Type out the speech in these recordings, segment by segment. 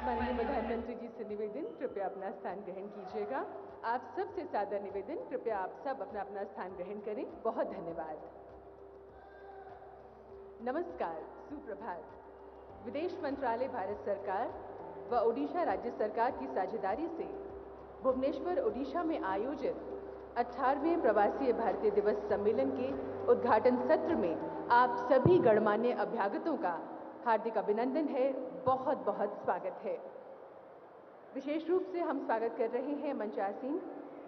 माननीय प्रधानमंत्री जी से निवेदन, कृपया अपना स्थान ग्रहण कीजिएगा। आप सबसे सादर निवेदन, कृपया आप सब अपना अपना स्थान ग्रहण करें। बहुत धन्यवाद। नमस्कार, सुप्रभात। विदेश मंत्रालय भारत सरकार व ओडिशा राज्य सरकार की साझेदारी से भुवनेश्वर, ओडिशा में आयोजित 18वें प्रवासी भारतीय दिवस सम्मेलन के उद्घाटन सत्र में आप सभी गणमान्य अभ्यागतों का हार्दिक अभिनंदन है। बहुत बहुत स्वागत है। विशेष रूप से हम स्वागत कर रहे हैं मंचासीन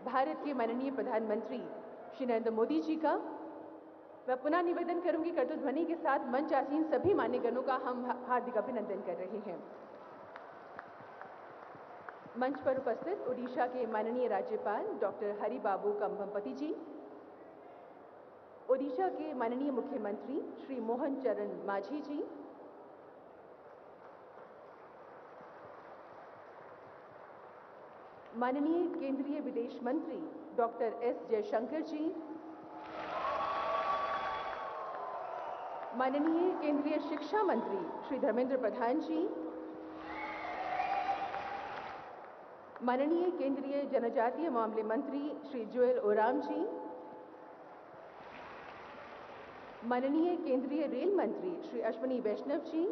भारत के माननीय प्रधानमंत्री श्री नरेंद्र मोदी जी का। मैं पुनः निवेदन करूंगी, कर्तव्य के साथ मंचासीन सभी मान्यगणों का हम हार्दिक अभिनंदन कर रहे हैं। मंच पर उपस्थित ओडिशा के माननीय राज्यपाल डॉक्टर हरिबाबू कंभमपति जी, ओडिशा के माननीय मुख्यमंत्री श्री मोहन चरण मांझी जी, माननीय केंद्रीय विदेश मंत्री डॉक्टर एस जयशंकर जी, माननीय केंद्रीय शिक्षा मंत्री श्री धर्मेंद्र प्रधान जी, माननीय केंद्रीय जनजातीय मामले मंत्री श्री जुएल ओराम जी, माननीय केंद्रीय रेल मंत्री श्री अश्विनी वैष्णव जी,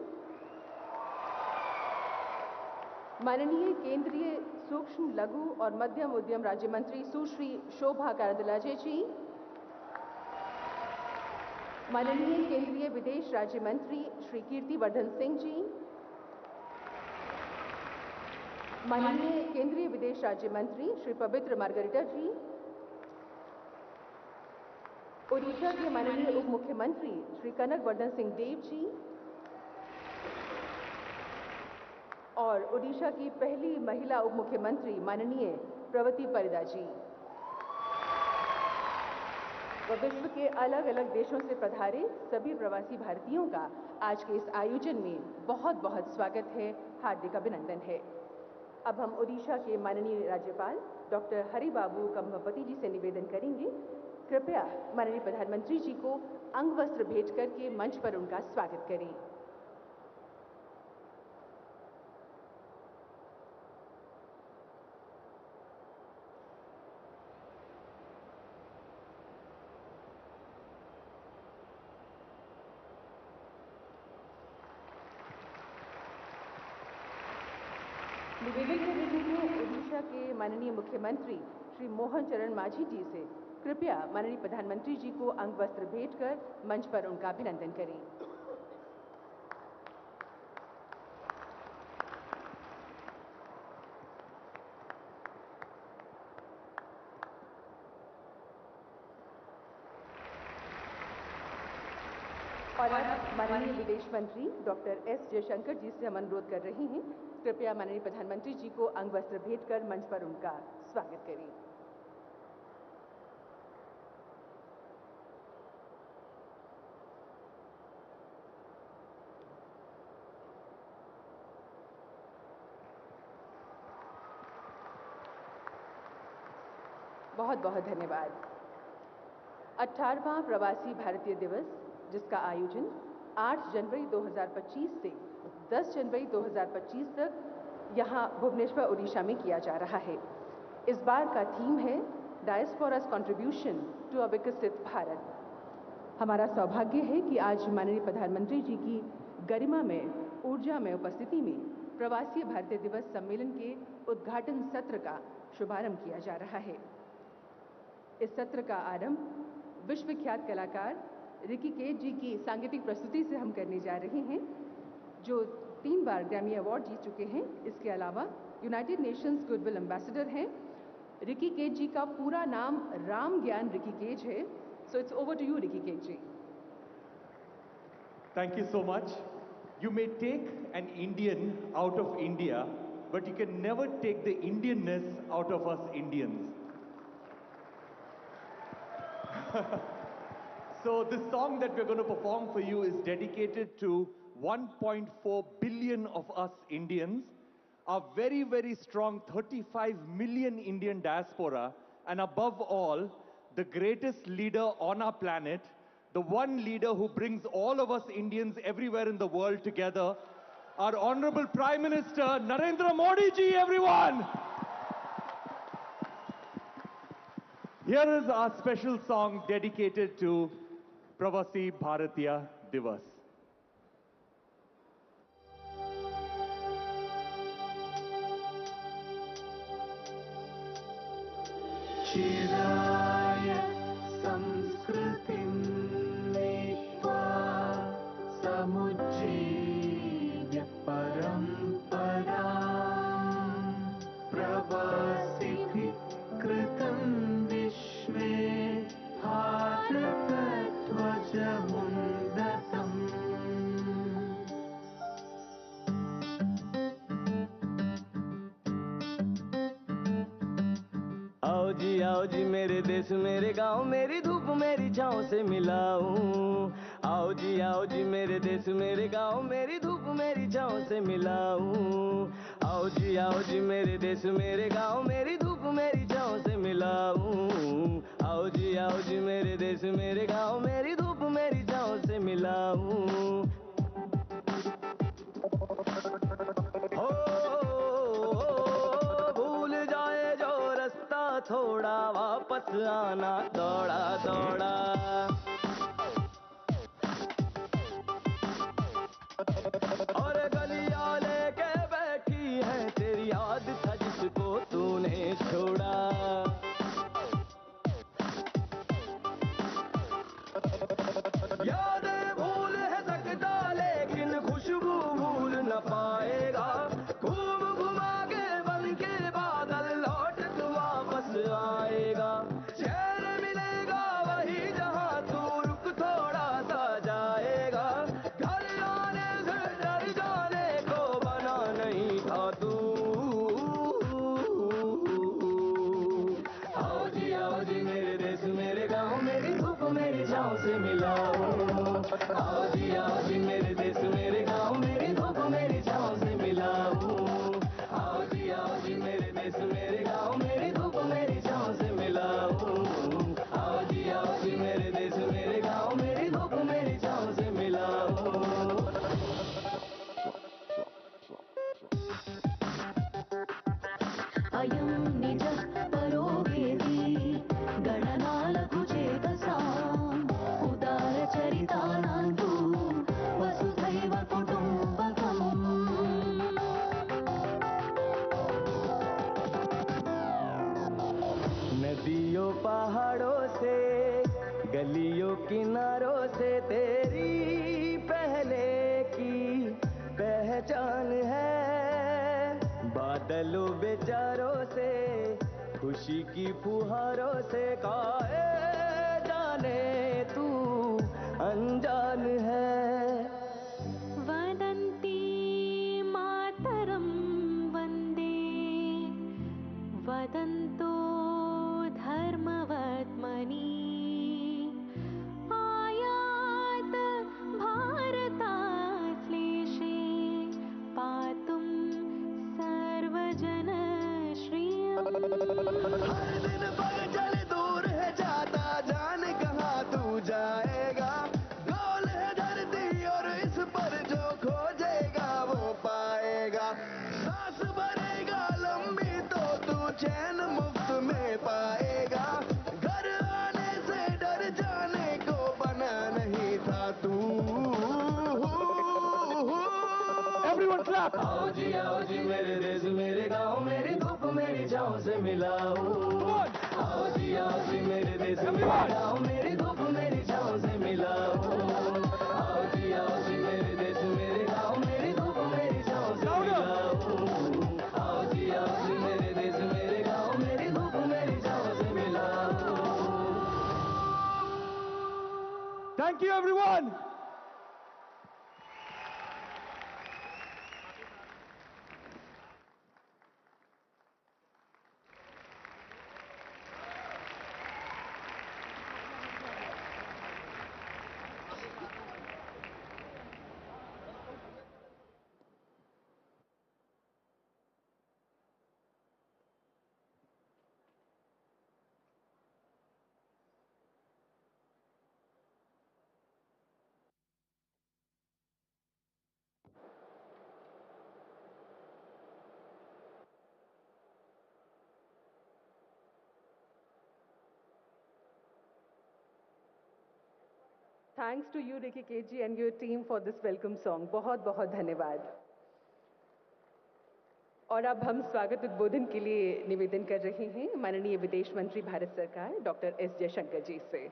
माननीय केंद्रीय सूक्ष्म लघु और मध्यम उद्यम राज्य मंत्री सुश्री शोभा कारादलाजे जी, माननीय केंद्रीय विदेश राज्य मंत्री श्री कीर्तिवर्धन सिंह जी, माननीय केंद्रीय विदेश राज्य मंत्री श्री पवित्र मार्गरिटा जी, ओडिशा के माननीय उप मुख्यमंत्री श्री कनक वर्धन सिंह देव जी और ओडिशा की पहली महिला उप मुख्यमंत्री माननीय प्रवती परिदा जी व विश्व के अलग अलग देशों से पधारे सभी प्रवासी भारतीयों का आज के इस आयोजन में बहुत बहुत स्वागत है, हार्दिक अभिनंदन है। अब हम ओडिशा के माननीय राज्यपाल डॉक्टर हरिबाबू कंभमपति जी से निवेदन करेंगे, कृपया माननीय प्रधानमंत्री जी को अंगवस्त्र भेंट करके मंच पर उनका स्वागत करें। निवेदन कर रहे हैं ओडिशा के माननीय मुख्यमंत्री श्री मोहन चरण मांझी जी से, कृपया माननीय प्रधानमंत्री जी को अंगवस्त्र भेंट कर मंच पर उनका अभिनंदन करें। और अब माननीय विदेश मंत्री डॉक्टर एस जयशंकर जी से हम अनुरोध कर रहे हैं, कृपया माननीय प्रधानमंत्री जी को अंगवस्त्र भेंट कर मंच पर उनका स्वागत करें। बहुत बहुत धन्यवाद। 18वां प्रवासी भारतीय दिवस, जिसका आयोजन 8 जनवरी 2025 से 10 जनवरी 2025 तक यहाँ भुवनेश्वर, ओडिशा में किया जा रहा है। इस बार का थीम है डायस्पोरास कंट्रीब्यूशन टू अ विकसित भारत। हमारा सौभाग्य है कि आज माननीय प्रधानमंत्री जी की गरिमा में, ऊर्जा में उपस्थिति में प्रवासी भारतीय दिवस सम्मेलन के उद्घाटन सत्र का शुभारंभ किया जा रहा है। इस सत्र का आरंभ विश्वविख्यात कलाकार रिकी केज जी की सांगीतिक प्रस्तुति से हम करने जा रहे हैं, जो 3 बार ग्रैमी अवार्ड जीत चुके हैं। इसके अलावा यूनाइटेड नेशंस गुडविल एम्बेसडर हैं। रिकी केज जी का पूरा नाम राम ज्ञान रिकी केज है। So it's over to you, Ricky Kej ji. Thank you so much. You may take an Indian out of India, but you can never take the Indianness out of us Indians. So this song that we're going to perform for you is dedicated to 1.4 billion of us Indians, our very, very strong 35 million Indian diaspora, and above all, the greatest leader on our planet, the one leader who brings all of us Indians everywhere in the world together, our Honorable Prime Minister Narendra Modi ji, everyone. Here is our special song dedicated to Pravasi Bharatiya Divas. चिराय संस्कृतिं नीत्वा समुज्जीव्य परम्पराम् प्रवासिभिः कृतं विश्वे भारतध्वजमुन्नतम्। आओ जी मेरे देश मेरे गांव मेरी धूप मेरी छाँव से मिलाऊं। आओ जी मेरे देश मेरे गांव मेरी धूप मेरी छाँव से मिलाऊं। आओ जी मेरे देश मेरे गांव मेरी धूप मेरी छाँव से मिलाऊं। आओ जी मेरे देश मेरे गांव मेरी धूप मेरी छाँव से मिलाऊं। थोड़ा वापस आना दौड़ा दौड़ा। और गलियां लेके बैठी है तेरी याद था जिसको तूने छोड़ा। यादें भूल है सकता लेकिन खुशबू भूल न पाएगा। घूम घुमा के बन के बादल लौट तू वापस आएगा। चैन मिलेगा वही जहां तू रुक थोड़ा सा जाएगा। घर आने से डर जाने को बना नहीं था तू। आओ जी मेरे देश मेरे गांव मेरी धूप मेरी छाँव से मिलाऊं। आओ जी मेरे देश मेरे गांव मेरी धूप मेरी छाँव से मिलाऊं। आओ जी मेरे देश मेरे गांव मेरी धूप मेरी छाँव से मिलाऊं। आओ जी मेरे देश मेरे गांव मेरी धूप मेरी छाँव से मिलाऊं। अयं निज परो वेदी गणनालघु चेतसाम् उदारचरितानां तु वसुधैव कुटुम्बकम्। नदियों पहाड़ों से गलियों किनारों से तेरी पहले की पहचान है। बादलों बेचारों से खुशी की फुहारों से काहे जाने तू अनजान है। वदन्ति मातरं वन्दे वदन्तो धर्मवर्त्मनि आयात भारताश्लेषे पातुं सर्वजनश्रियम्। हर दिन चल दूर है जाता जान कहाँ तू जाएगा। गोल है धरती और इस पर जो खोजेगा वो पाएगा। सांस भरेगा लंबी तो तू चैन मुफ्त में पाएगा। घर आने से डर जाने को बना नहीं था तू। Everyone clap. आओ जी मेरे देश मेरे गांव मेरी धूप मेरी छाँव से मिलाऊं। आओ जी मेरे देश मेरे गांव मेरी धूप मेरी छाँव से मिलाऊं। आओ जी मेरे देश मेरे गांव मेरी धूप मेरी छाँव से मिलाऊं। आओ जी मेरे देश मेरे गांव मेरी धूप मेरी छाँव से मिलाऊं। Thank you, everyone. Thanks to you, Ricky KG, and your team for this welcome song. बहुत बहुत धन्यवाद. और अब हम स्वागत उद्बोधन के लिए निवेदन कर रहे हैं माननीय विदेश मंत्री भारत सरकार डॉक्टर एस जयशंकर जी से.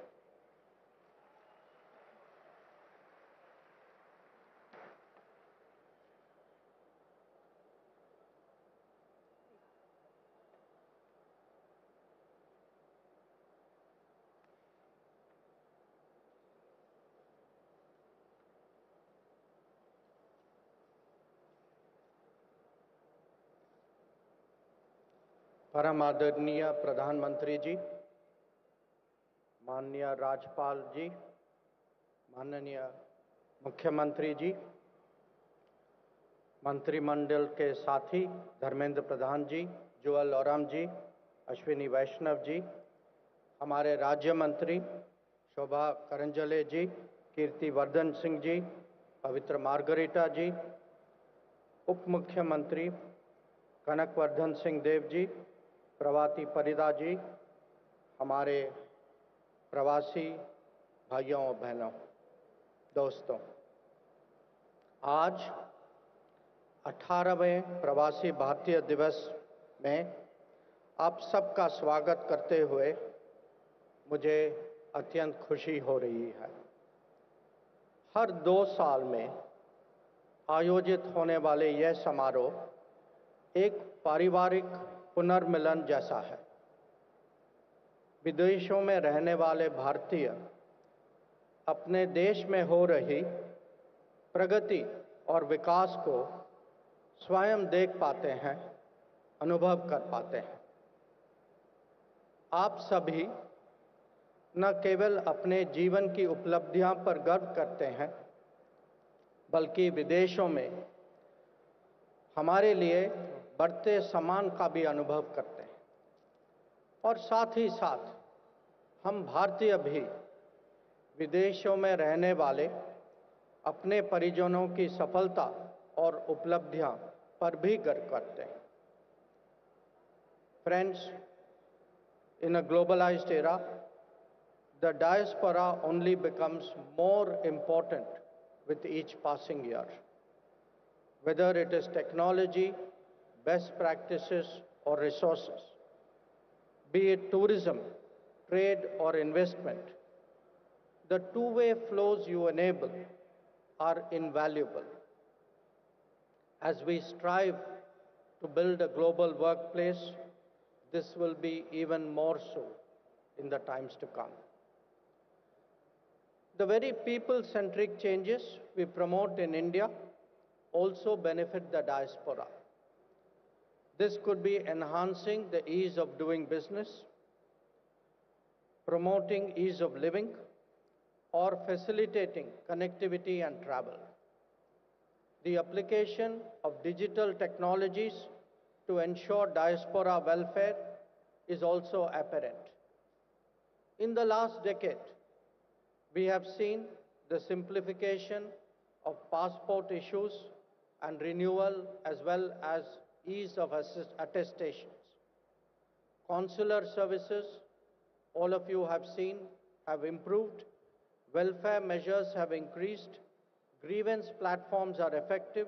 परम आदरणीय प्रधानमंत्री जी, माननीय राज्यपाल जी, माननीय मुख्यमंत्री जी, मंत्रिमंडल के साथी धर्मेंद्र प्रधान जी, जुअल ओराम जी, अश्विनी वैष्णव जी, हमारे राज्य मंत्री शोभा करंजले जी, कीर्ति वर्धन सिंह जी, पवित्र मार्गरीटा जी, उप मुख्यमंत्री कनकवर्धन सिंह देव जी, प्रभाती परिदा जी, हमारे प्रवासी भाइयों और बहनों, दोस्तों, आज 18वें प्रवासी भारतीय दिवस में आप सबका स्वागत करते हुए मुझे अत्यंत खुशी हो रही है. हर 2 साल में आयोजित होने वाले यह समारोह एक पारिवारिक पुनर्मिलन जैसा है. विदेशों में रहने वाले भारतीय अपने देश में हो रही प्रगति और विकास को स्वयं देख पाते हैं, अनुभव कर पाते हैं. आप सभी न केवल अपने जीवन की उपलब्धियां पर गर्व करते हैं, बल्कि विदेशों में हमारे लिए बढ़ते सम्मान का भी अनुभव करते हैं. और साथ ही साथ हम भारतीय भी विदेशों में रहने वाले अपने परिजनों की सफलता और उपलब्धियां पर भी गर्व करते हैं. Friends, in a globalized era, the diaspora only becomes more important with each passing year. Whether it is technology, best practices, or resources, be it tourism, trade, or investment, the two-way flows you enable are invaluable. As we strive to build a global workplace, this will be even more so in the times to come. The very people-centric changes we promote in India also benefit the diaspora. This could be enhancing the ease of doing business, promoting ease of living, or facilitating connectivity and travel. The application of digital technologies to ensure diaspora welfare is also apparent. In the last decade, we have seen the simplification of passport issues and renewal, as well as ease of attestations. Consular services, all of you have seen, have improved. Welfare measures have increased. Grievance platforms are effective,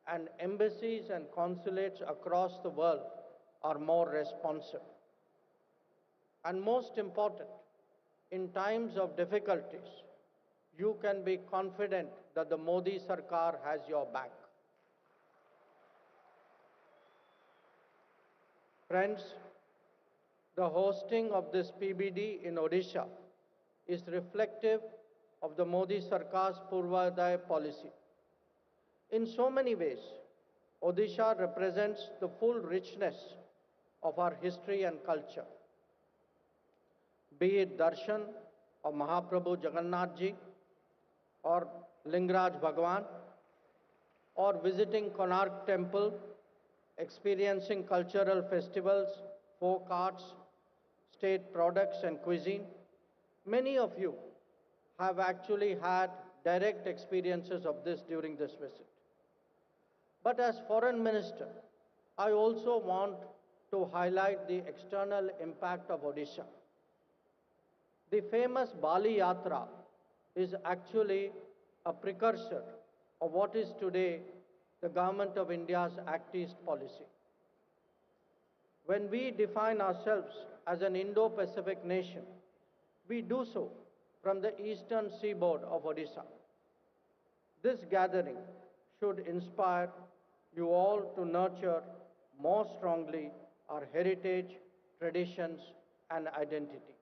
and embassies and consulates across the world are more responsive. And most important, in times of difficulties, you can be confident that the Modi Sarkar has your back. Friends, the hosting of this PBD in Odisha is reflective of the Modi Sarkar's Purvodaya policy. In so many ways, Odisha represents the full richness of our history and culture. Be it darshan of Mahaprabhu Jagannath Ji or Lingaraj Bhagwan, or visiting Konark Temple, experiencing cultural festivals, folk arts, state products and cuisine, many of you have actually had direct experiences of this during this visit. But as Foreign Minister, I also want to highlight the external impact of Odisha. The famous Bali Yatra is actually a precursor of what is today the Government of India's Act East policy. When we define ourselves as an Indo-Pacific nation, we do so from the eastern seaboard of Odisha. This gathering should inspire you all to nurture more strongly our heritage, traditions, and identity.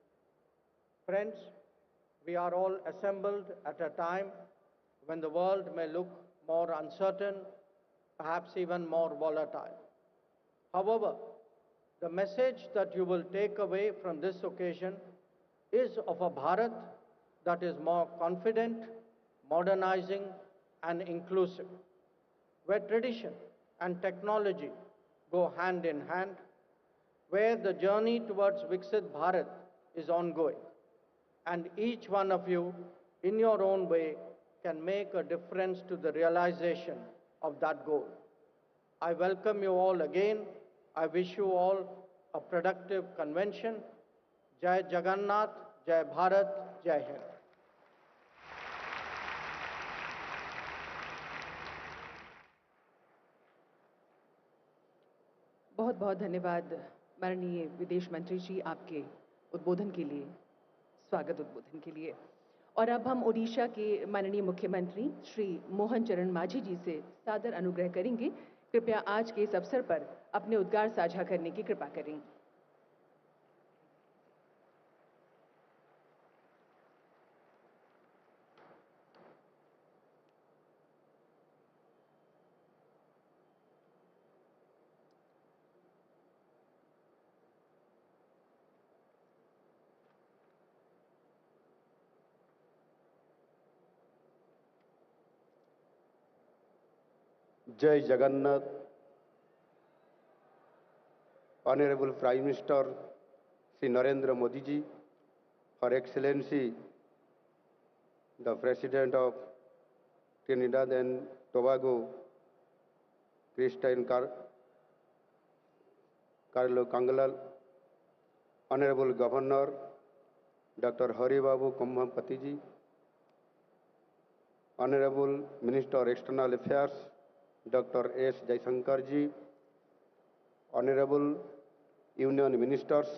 Friends, we are all assembled at a time when the world may look more uncertain, perhaps even more volatile. However, the message that you will take away from this occasion is of a Bharat that is more confident, modernizing, and inclusive, where tradition and technology go hand in hand, where the journey towards Viksit Bharat is ongoing, and each one of you, in your own way, can make a difference to the realization of that goal. I welcome you all again. I wish you all a productive convention. Jai Jagannath, Jai Bharat, Jai Hind. बहुत बहुत धन्यवाद माननीय विदेश मंत्री जी आपके उद्बोधन के लिए, स्वागत उद्बोधन के लिए। और अब हम ओडिशा के माननीय मुख्यमंत्री श्री मोहन चरण मांझी जी से सादर अनुग्रह करेंगे। कृपया आज के इस अवसर पर अपने उद्गार साझा करने की कृपा करें। Jai Jagannath, Honorable Prime Minister Sri Narendra Modi ji, Her Excellency the President of Trinidad and Tobago, Christine Carlo Kangalal, Honorable Governor Dr. Hari Babu Kumbhampati ji, Honorable Minister External Affairs Dr. S. Jaisankar ji, Honorable Union Ministers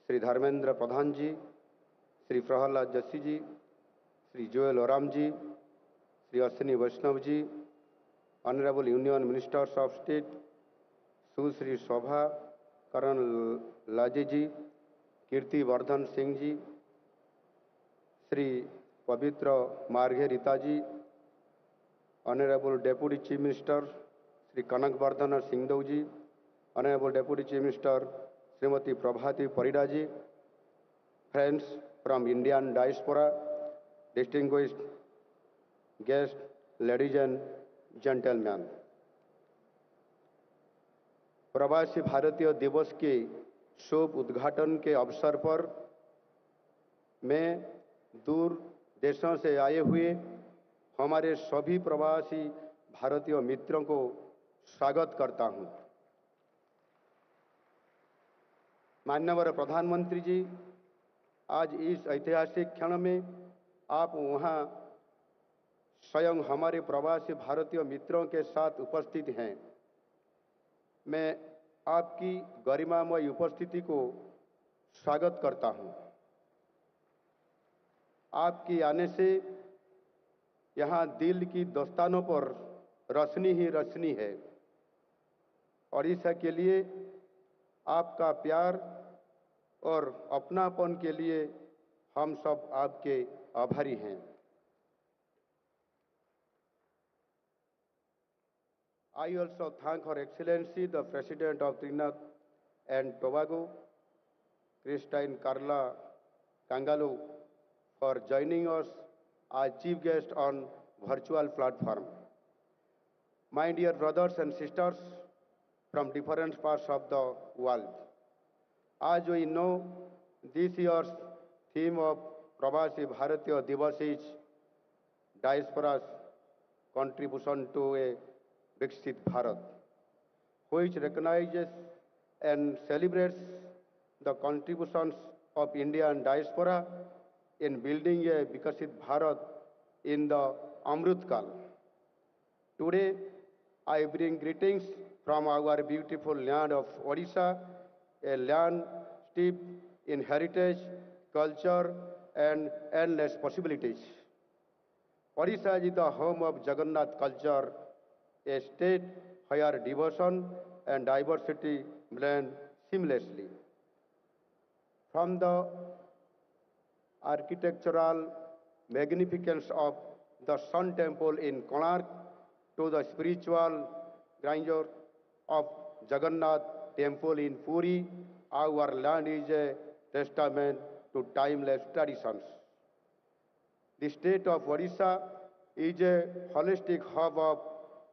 Sri Dharmendra Pradhan ji, Sri Prahalad Jassi ji, Sri Joel Oram ji, Sri Ashwini Vaishnav ji, Honorable Union Ministers of State Sri Shobha Karan Laje ji, Kirti Vardhan Singh ji, Sri Pavitra Marghe Rita ji, Honorable Deputy Chief Minister Sri Kanak Vardhana Singhdeu ji, Honorable Deputy Chief Minister Srimati Prabhati Parida ji, friends from Indian diaspora, distinguished guests, ladies and gentlemen. प्रवासी भारतीय दिवस के शुभ उद्घाटन के अवसर पर मैं दूर देशों से आए हुए हमारे सभी प्रवासी भारतीय मित्रों को स्वागत करता हूं। माननीय प्रधानमंत्री जी, आज इस ऐतिहासिक क्षण में आप वहां स्वयं हमारे प्रवासी भारतीय मित्रों के साथ उपस्थित हैं। मैं आपकी गरिमामय उपस्थिति को स्वागत करता हूं। आपके आने से यहाँ दिल की दस्तानों पर रोशनी ही रोशनी है और इसके लिए आपका प्यार और अपनापन के लिए हम सब आपके आभारी हैं। I also thank Her Excellency the President of Trinidad and Tobago, Christine Carla Kangalu, for joining us as chief guest on virtual platform. My dear brothers and sisters from different parts of the world, as we know, this year's theme of Pravasi Bharatiya Divas is Diaspora's contribution to a Viksit Bharat, which recognizes and celebrates the contributions of Indian diaspora in building a Vikasit Bharat in the Amrit Kal. Today, I bring greetings from our beautiful land of Odisha, a land steeped in heritage, culture, and endless possibilities. Odisha is the home of Jagannath culture, a state where devotion and diversity blend seamlessly. From the architectural magnificence of the Sun Temple in Konark to the spiritual grandeur of Jagannath Temple in Puri, our land is a testament to timeless traditions. The state of Odisha is a holistic hub of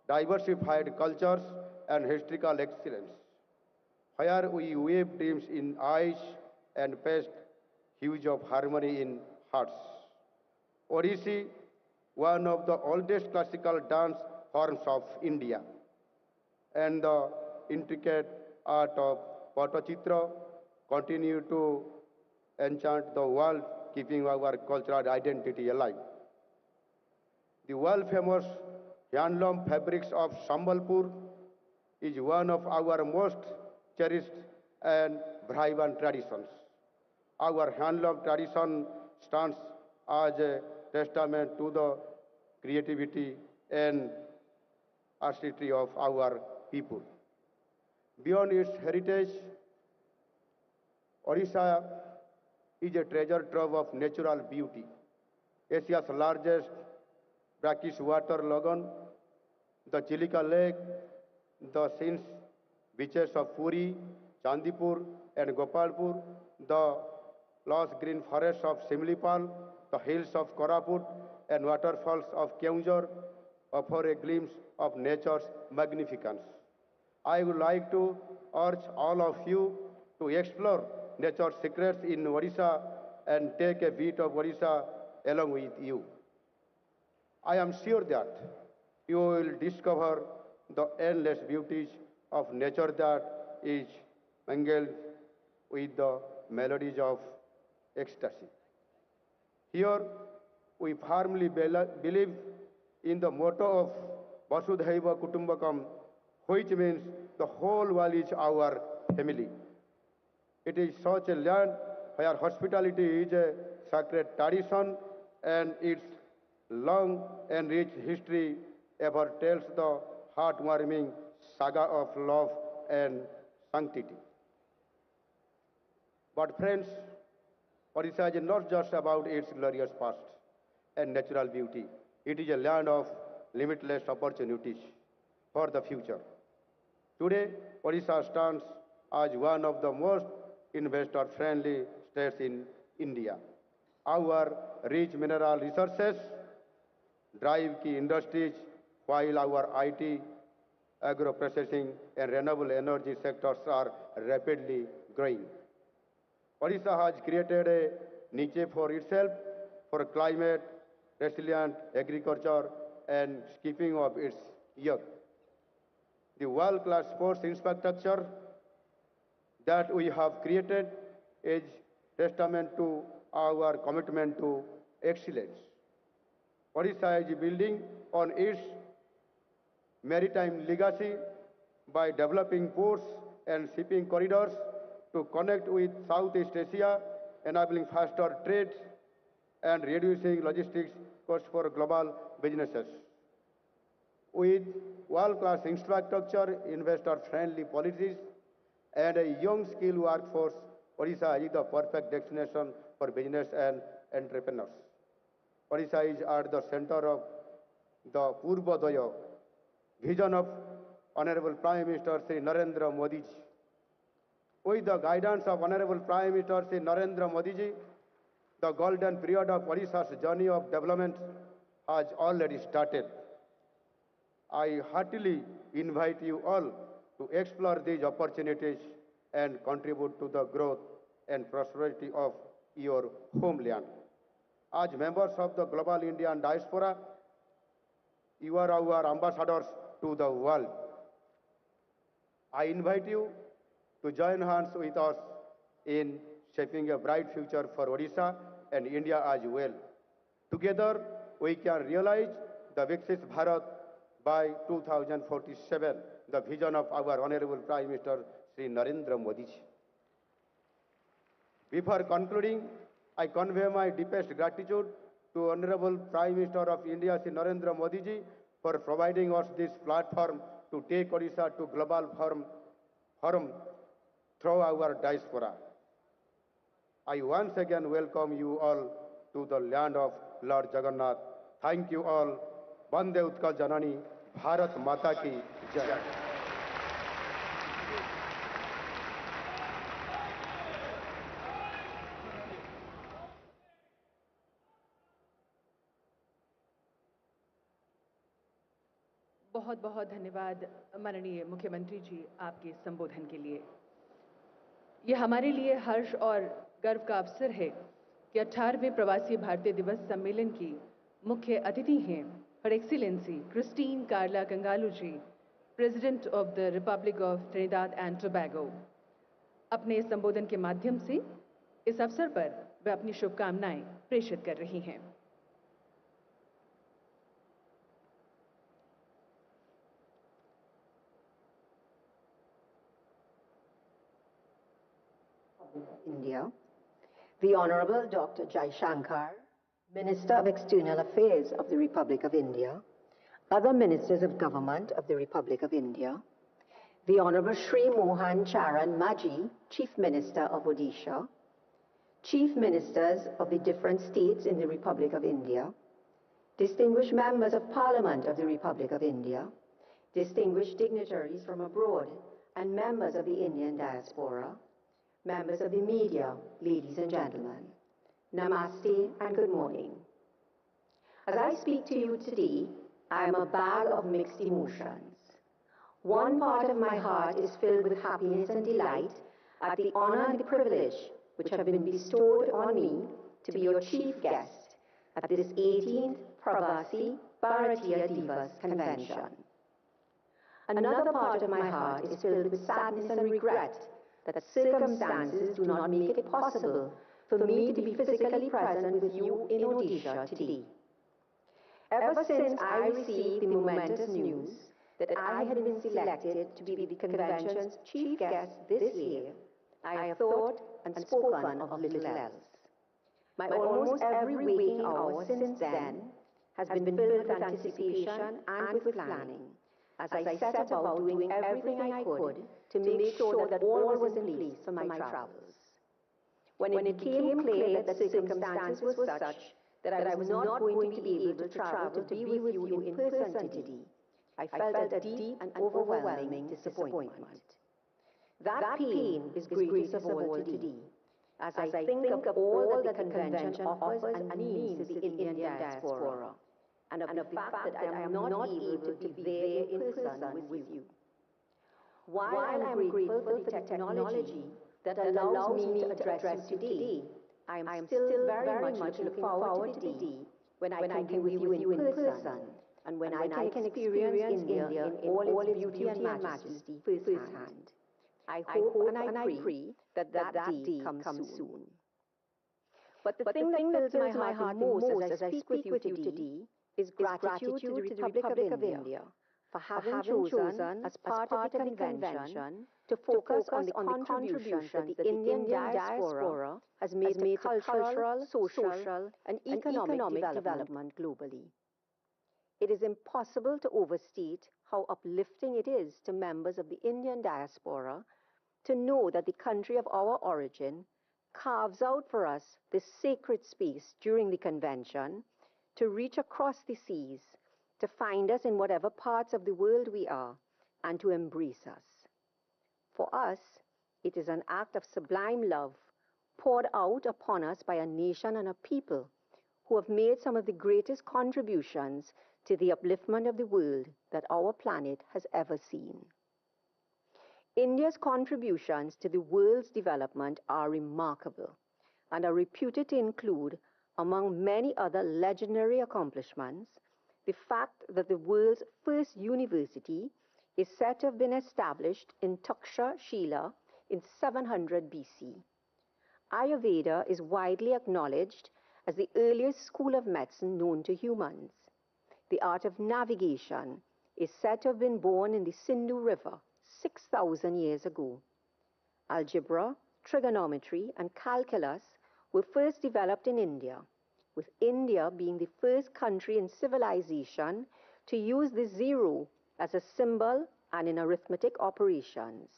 diversified cultures and historical excellence, where we weave dreams in eyes and paste hues of harmony in hearts. Odissi, one of the oldest classical dance forms of India, and the intricate art of Patachitra continue to enchant the world, keeping our cultural identity alive. The world famous handloom fabrics of Sambalpur is one of our most cherished and vibrant traditions. Our handloom tradition stands as a testament to the creativity and artistry of our people. Beyond its heritage, Odisha is a treasure trove of natural beauty. Asia's largest brackish water lagoon, the Chilika Lake, the scenic beaches of Puri, Chandipur, and Gopalpur, the lush green forests of Simlipal, the hills of Koraput, and waterfalls of Keonjhar offer a glimpse of nature's magnificence. I would like to urge all of you to explore nature's secrets in Odisha and take a bit of Odisha along with you. I am sure that you will discover the endless beauties of nature that is mingled with the melodies of ecstasy. Here, we firmly believe in the motto of Vasudhaiva Kutumbakam, which means the whole world is our family. It is such a land where hospitality is a sacred tradition and its long and rich history ever tells the heartwarming saga of love and sanctity. But friends, Odisha is not just about its glorious past and natural beauty. It is a land of limitless opportunities for the future. Today, Odisha stands as one of the most investor-friendly states in India. Our rich mineral resources drive key industries, while our IT, agro-processing, and renewable energy sectors are rapidly growing. Odisha has created a niche for itself for climate, resilient agriculture, and keeping of its youth. The world-class sports infrastructure that we have created is testament to our commitment to excellence. Odisha is building on its maritime legacy by developing ports and shipping corridors to connect with Southeast Asia, enabling faster trade and reducing logistics costs for global businesses. With world-class infrastructure, investor-friendly policies, and a young skilled workforce, Odisha is the perfect destination for business and entrepreneurs. Odisha is at the center of the Purvodaya vision of Honorable Prime Minister Sri Narendra Modi ji. With the guidance of Honorable Prime Minister Sri Narendra Modi ji, the golden period of Odisha's journey of development has already started. I heartily invite you all to explore these opportunities and contribute to the growth and prosperity of your homeland. As members of the global Indian diaspora, you are our ambassadors to the world. I invite you to join hands with us in shaping a bright future for Odisha and India as well. Together, we can realize the Viksit Bharat by 2047, the vision of our Honorable Prime Minister Sri Narendra Modi ji. Before concluding, I convey my deepest gratitude to Honorable Prime Minister of India Sri Narendra Modi ji for providing us this platform to take Odisha to global forum through our diaspora. I once again welcome you all to the land of Lord Jagannath. Thank you all. Vande Utkal Janani, Bharat Mata ki Jai. बहुत बहुत धन्यवाद माननीय मुख्यमंत्री जी आपके संबोधन के लिए। यह हमारे लिए हर्ष और गर्व का अवसर है कि 18वें प्रवासी भारतीय दिवस सम्मेलन की मुख्य अतिथि हैं her excellency Christine Carla Kangaloo ji, president of the republic of Trinidad and Tobago. अपने संबोधन के माध्यम से इस अवसर पर वे अपनी शुभकामनाएं प्रेषित कर रही हैं। India, the Honorable Dr. Jai Shankar, Minister of External Affairs of the Republic of India, other Ministers of Government of the Republic of India, the Honorable Shri Mohan Charan Maji, Chief Minister of Odisha, Chief Ministers of the different states in the Republic of India, distinguished members of Parliament of the Republic of India, distinguished dignitaries from abroad, and members of the Indian diaspora, members of the media, ladies and gentlemen, Namaste and good morning. As I speak to you today, I am a bag of mixed emotions. One part of my heart is filled with happiness and delight at the honor and the privilege which have been bestowed on me to be your chief guest at this 18th Pravasi Bharatiya Divas Convention. Another part of my heart is filled with sadness and regret that circumstances do not make it possible for me to be physically present with you in Odisha today. Ever since I received the momentous news that I had been selected to be the convention's chief guest this year, I have thought and spoken of little else. My almost every waking hour since then has been filled with anticipation and with planning, as I set about doing everything I could to make sure that all was in place for my travels. When it became clear that the circumstances were such that I was not going to be able to travel to be with you in person today, I felt a deep and overwhelming disappointment. That pain is greatest of all today, as I think of all that the convention offers and means to the Indian diaspora, and of the fact that I am not able to be there in person with you. While I am grateful for the technology that allows me to address you today, I am still very much looking forward to the day when I can be with you in person, and when I can experience India in all its beauty and majesty firsthand. I hope and I pray that day comes soon. But the thing that fills my heart most as I speak with you today is gratitude to the Republic of India for having chosen as part of the convention to focus on the contributions that the Indian diaspora has made to cultural, social, and economic development globally. It is impossible to overstate how uplifting it is to members of the Indian diaspora to know that the country of our origin carves out for us this sacred space during the convention to reach across the seas, to find us in whatever parts of the world we are, and to embrace us. For us, it is an act of sublime love poured out upon us by a nation and a people who have made some of the greatest contributions to the upliftment of the world that our planet has ever seen. India's contributions to the world's development are remarkable and are reputed to include, among many other legendary accomplishments, the fact that the world's first university is said to have been established in Takshashila in 700 BC. Ayurveda is widely acknowledged as the earliest school of medicine known to humans. The art of navigation is said to have been born in the Sindhu River 6,000 years ago. Algebra, trigonometry, and calculus were first developed in India, with India being the first country in civilization to use the zero as a symbol and in arithmetic operations.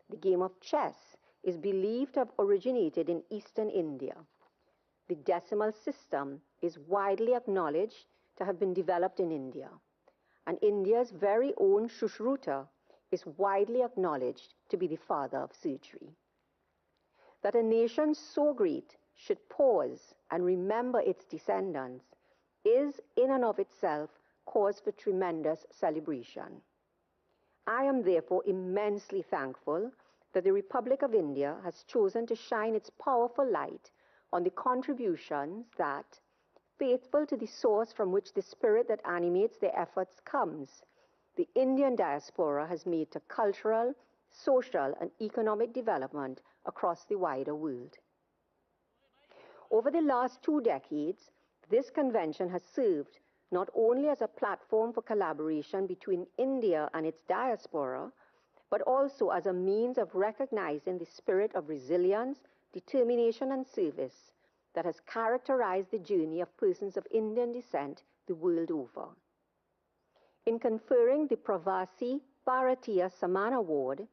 The game of chess is believed to have originated in eastern India. The decimal system is widely acknowledged to have been developed in India, and India's very own Sushruta is widely acknowledged to be the father of surgery. That a nation so great should pause and remember its descendants is in and of itself cause for tremendous celebration. I am therefore immensely thankful that the Republic of India has chosen to shine its powerful light on the contributions that, faithful to the source from which the spirit that animates their efforts comes, the Indian diaspora has made to cultural, social, and economic development across the wider world. Over the last 2 decades, this convention has served not only as a platform for collaboration between India and its diaspora, but also as a means of recognizing the spirit of resilience, determination, and service that has characterized the journey of persons of Indian descent the world over. In conferring the Pravasi Bharatiya Samman Award,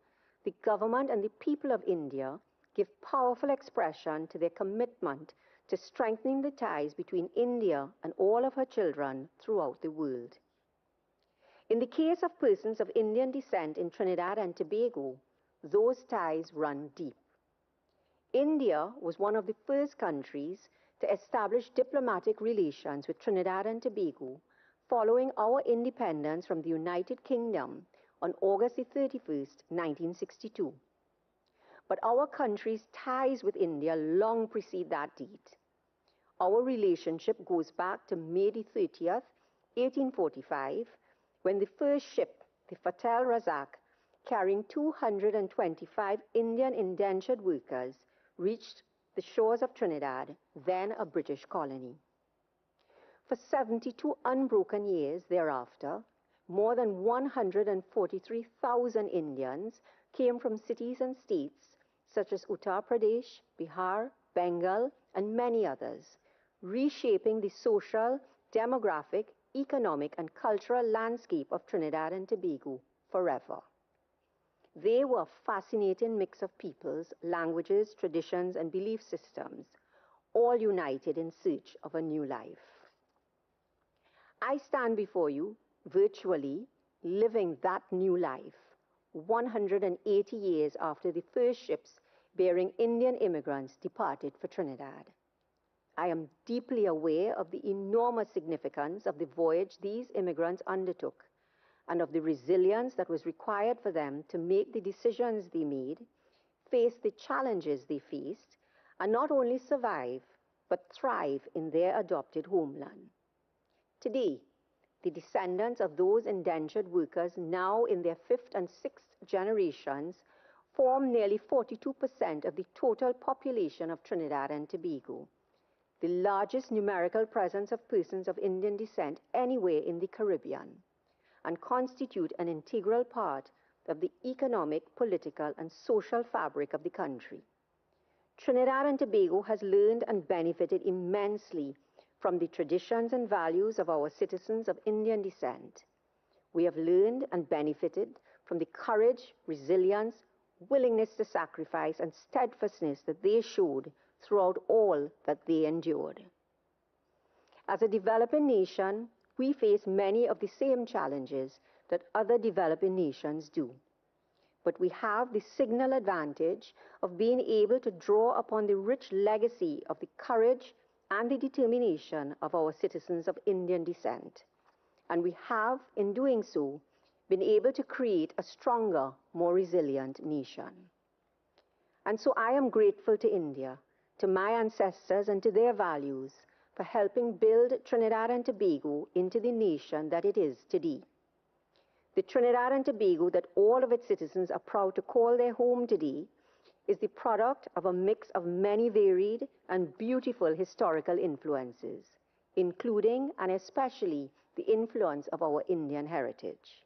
the government and the people of India give powerful expression to their commitment to strengthening the ties between India and all of her children throughout the world. In the case of persons of Indian descent in Trinidad and Tobago, those ties run deep. India was one of the first countries to establish diplomatic relations with Trinidad and Tobago following our independence from the United Kingdom on August 31st, 1962. But our country's ties with India long precede that date. Our relationship goes back to May 30th, 1845, when the first ship, the Fatal Razak, carrying 225 Indian indentured workers, reached the shores of Trinidad, then a British colony. For 72 unbroken years thereafter, more than 143,000 Indians came from cities and states such as Uttar Pradesh, Bihar, Bengal, and many others, reshaping the social, demographic, economic, and cultural landscape of Trinidad and Tobago forever. They were a fascinating mix of peoples, languages, traditions, and belief systems, all united in search of a new life. I stand before you, virtually, living that new life, 180 years after the first ships bearing Indian immigrants departed for Trinidad. I am deeply aware of the enormous significance of the voyage these immigrants undertook and of the resilience that was required for them to make the decisions they made, face the challenges they faced, and not only survive, but thrive in their adopted homeland. Today, the descendants of those indentured workers, now in their 5th and 6th generations, form nearly 42% of the total population of Trinidad and Tobago, the largest numerical presence of persons of Indian descent anywhere in the Caribbean, and constitute an integral part of the economic, political, and social fabric of the country. Trinidad and Tobago has learned and benefited immensely from the traditions and values of our citizens of Indian descent. We have learned and benefited from the courage, resilience, willingness to sacrifice, and steadfastness that they showed throughout all that they endured. As a developing nation, we face many of the same challenges that other developing nations do. But we have the signal advantage of being able to draw upon the rich legacy of the courage and the determination of our citizens of Indian descent. And we have, in doing so, been able to create a stronger, more resilient nation. And so I am grateful to India, to my ancestors, and to their values for helping build Trinidad and Tobago into the nation that it is today. The Trinidad and Tobago that all of its citizens are proud to call their home today is the product of a mix of many varied and beautiful historical influences, including and especially the influence of our Indian heritage.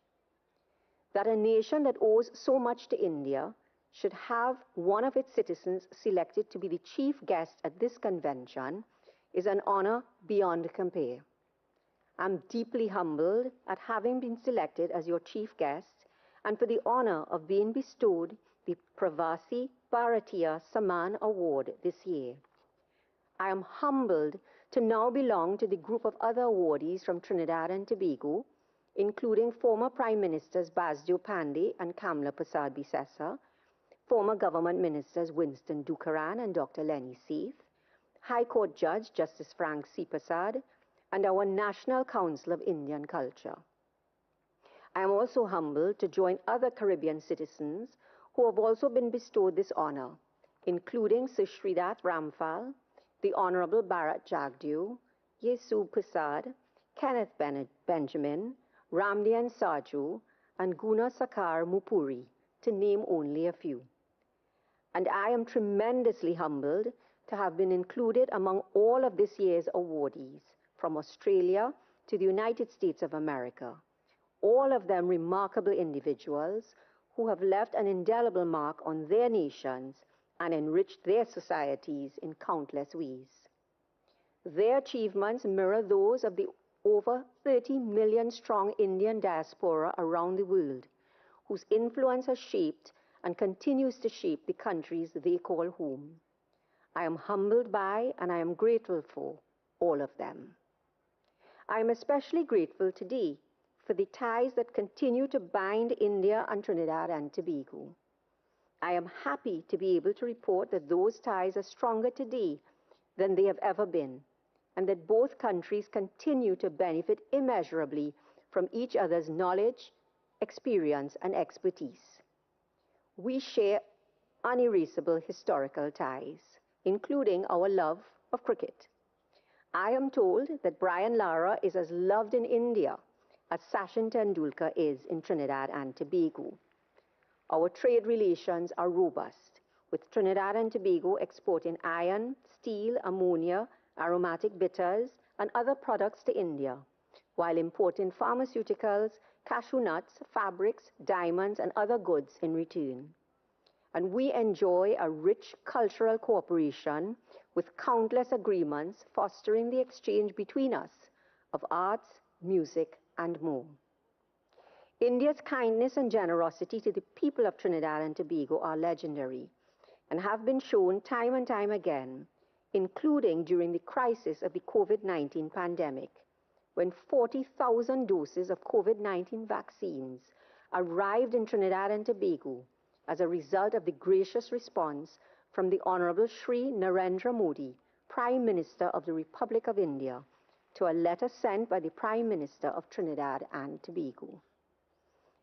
That a nation that owes so much to India should have one of its citizens selected to be the chief guest at this convention is an honor beyond compare. I'm deeply humbled at having been selected as your chief guest and for the honor of being bestowed the Pravasi Bharatiya Samman Award this year. I am humbled to now belong to the group of other awardees from Trinidad and Tobago, including former Prime Ministers Basdeo Panday and Kamla Persad Bissessar, former government ministers Winston Dukaran and Dr. Lenny Seith, High Court Judge Justice Frank C. Persad, and our National Council of Indian Culture. I am also humbled to join other Caribbean citizens who have also been bestowed this honor, including Sushridat Ramphal, the Honorable Bharat Jagdeo, Yesu Persad, Kenneth Benjamin, Ramdian Saju, and Guna Sakar Mupuri, to name only a few. And I am tremendously humbled to have been included among all of this year's awardees, from Australia to the United States of America, all of them remarkable individuals who have left an indelible mark on their nations and enriched their societies in countless ways. Their achievements mirror those of the over 30 million strong Indian diaspora around the world, whose influence has shaped and continues to shape the countries they call home. I am humbled by and I am grateful for all of them. I am especially grateful today for the ties that continue to bind India and Trinidad and Tobago. I am happy to be able to report that those ties are stronger today than they have ever been, and that both countries continue to benefit immeasurably from each other's knowledge, experience, and expertise. We share unerasable historical ties, including our love of cricket. I am told that Brian Lara is as loved in India as Sachin Tendulkar is in Trinidad and Tobago. Our trade relations are robust, with Trinidad and Tobago exporting iron, steel, ammonia, aromatic bitters, and other products to India, while importing pharmaceuticals, cashew nuts, fabrics, diamonds, and other goods in return. And we enjoy a rich cultural cooperation with countless agreements fostering the exchange between us of arts, music, and more. India's kindness and generosity to the people of Trinidad and Tobago are legendary and have been shown time and time again, including during the crisis of the COVID-19 pandemic, when 40,000 doses of COVID-19 vaccines arrived in Trinidad and Tobago as a result of the gracious response from the Honorable Shri Narendra Modi, Prime Minister of the Republic of India, to a letter sent by the Prime Minister of Trinidad and Tobago.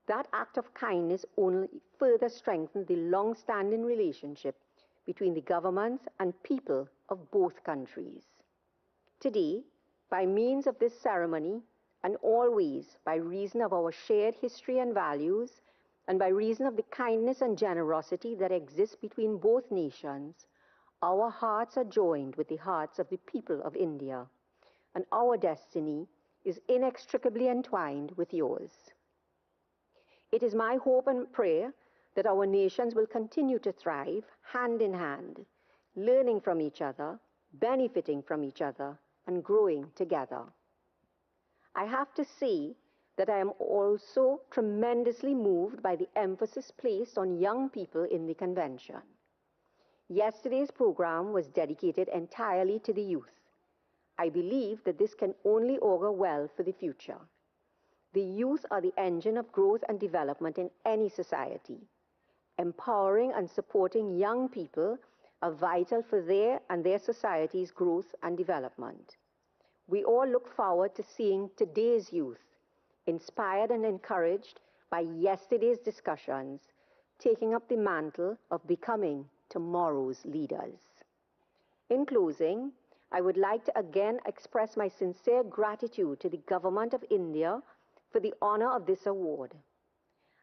That act of kindness only further strengthened the long-standing relationship between the governments and people of both countries. Today, by means of this ceremony, and always by reason of our shared history and values, and by reason of the kindness and generosity that exists between both nations, our hearts are joined with the hearts of the people of India, and our destiny is inextricably entwined with yours. It is my hope and prayer that our nations will continue to thrive hand in hand, learning from each other, benefiting from each other, and growing together. I have to say that I am also tremendously moved by the emphasis placed on young people in the convention. Yesterday's program was dedicated entirely to the youth. I believe that this can only augur well for the future. The youth are the engine of growth and development in any society. Empowering and supporting young people are vital for their and their society's growth and development. We all look forward to seeing today's youth, inspired and encouraged by yesterday's discussions, taking up the mantle of becoming tomorrow's leaders. In closing, I would like to again express my sincere gratitude to the Government of India for the honor of this award.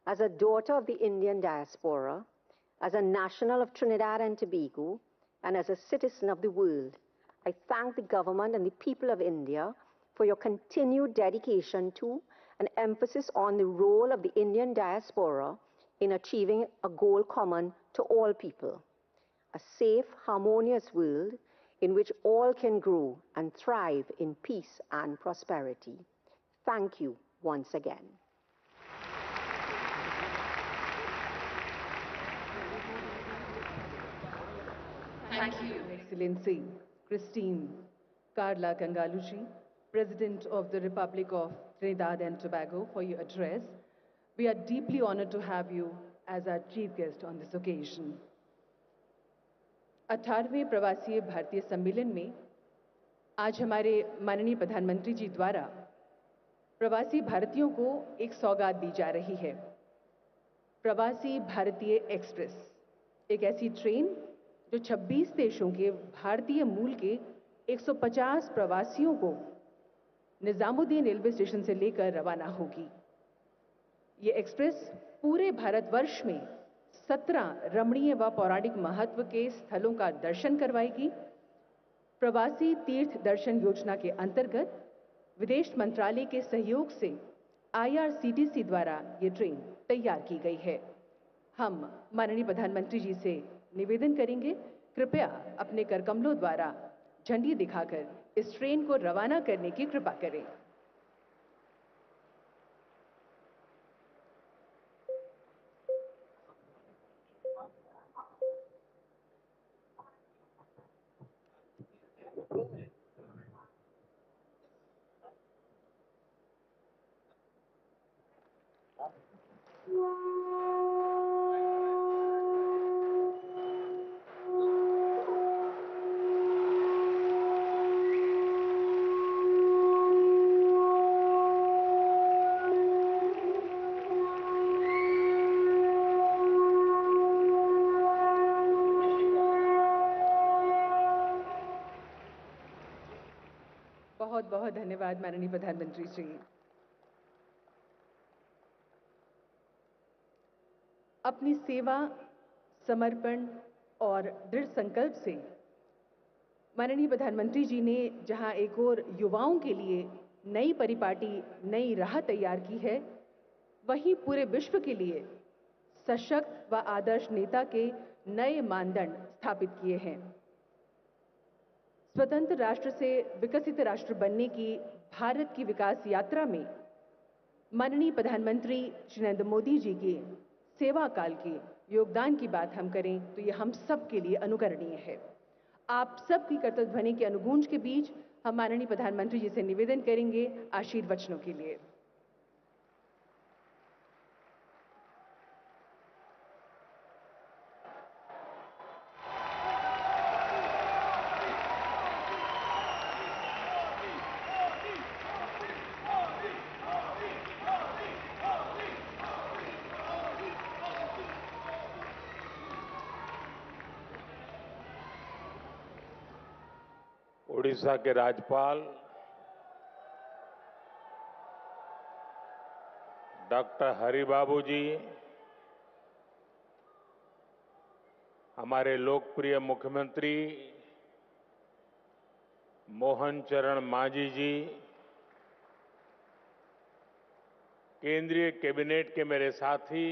As a daughter of the Indian diaspora, As a national of Trinidad and Tobago and as a citizen of the world, I thank the government and the people of India for your continued dedication to and emphasis on the role of the Indian diaspora in achieving a goal common to all people, a safe, harmonious world in which all can grow and thrive in peace and prosperity. Thank you once again. Thank you, Excellency Christine Carla Kangaluji, President of the Republic of Trinidad and Tobago, for your address. We are deeply honored to have you as our chief guest on this occasion. 18वें प्रवासी भारतीय सम्मेलन में आज हमारे माननीय प्रधानमंत्री जी द्वारा प्रवासी भारतीयों को एक सौगात दी जा रही है। प्रवासी भारतीय एक्सप्रेस, एक ऐसी ट्रेन जो 26 देशों के भारतीय मूल के 150 प्रवासियों को निजामुद्दीन रेलवे स्टेशन से लेकर रवाना होगी। ये एक्सप्रेस पूरे भारतवर्ष में 17 रमणीय व पौराणिक महत्व के स्थलों का दर्शन करवाएगी। प्रवासी तीर्थ दर्शन योजना के अंतर्गत विदेश मंत्रालय के सहयोग से IRCTC द्वारा ये ट्रेन तैयार की गई है। हम माननीय प्रधानमंत्री जी से निवेदन करेंगे, कृपया अपने करकमलों द्वारा झंडी दिखाकर इस ट्रेन को रवाना करने की कृपा करें। बहुत बहुत धन्यवाद माननीय प्रधानमंत्री जी। अपनी सेवा, समर्पण और दृढ़ संकल्प से माननीय प्रधानमंत्री जी ने जहां एक और युवाओं के लिए नई परिपाटी, नई राह तैयार की है, वहीं पूरे विश्व के लिए सशक्त व आदर्श नेता के नए मानदंड स्थापित किए हैं। स्वतंत्र राष्ट्र से विकसित राष्ट्र बनने की भारत की विकास यात्रा में माननीय प्रधानमंत्री श्री नरेंद्र मोदी जी के सेवा काल के योगदान की बात हम करें तो ये हम सब के लिए अनुकरणीय है। आप सबकी कर्तव्य ध्वनि के अनुगूंज के बीच हम माननीय प्रधानमंत्री जी से निवेदन करेंगे आशीर्वचनों के लिए। उड़ीसा के राज्यपाल डॉक्टर हरिबाबू जी, हमारे लोकप्रिय मुख्यमंत्री मोहन चरण मांझी जी, केंद्रीय कैबिनेट के मेरे साथी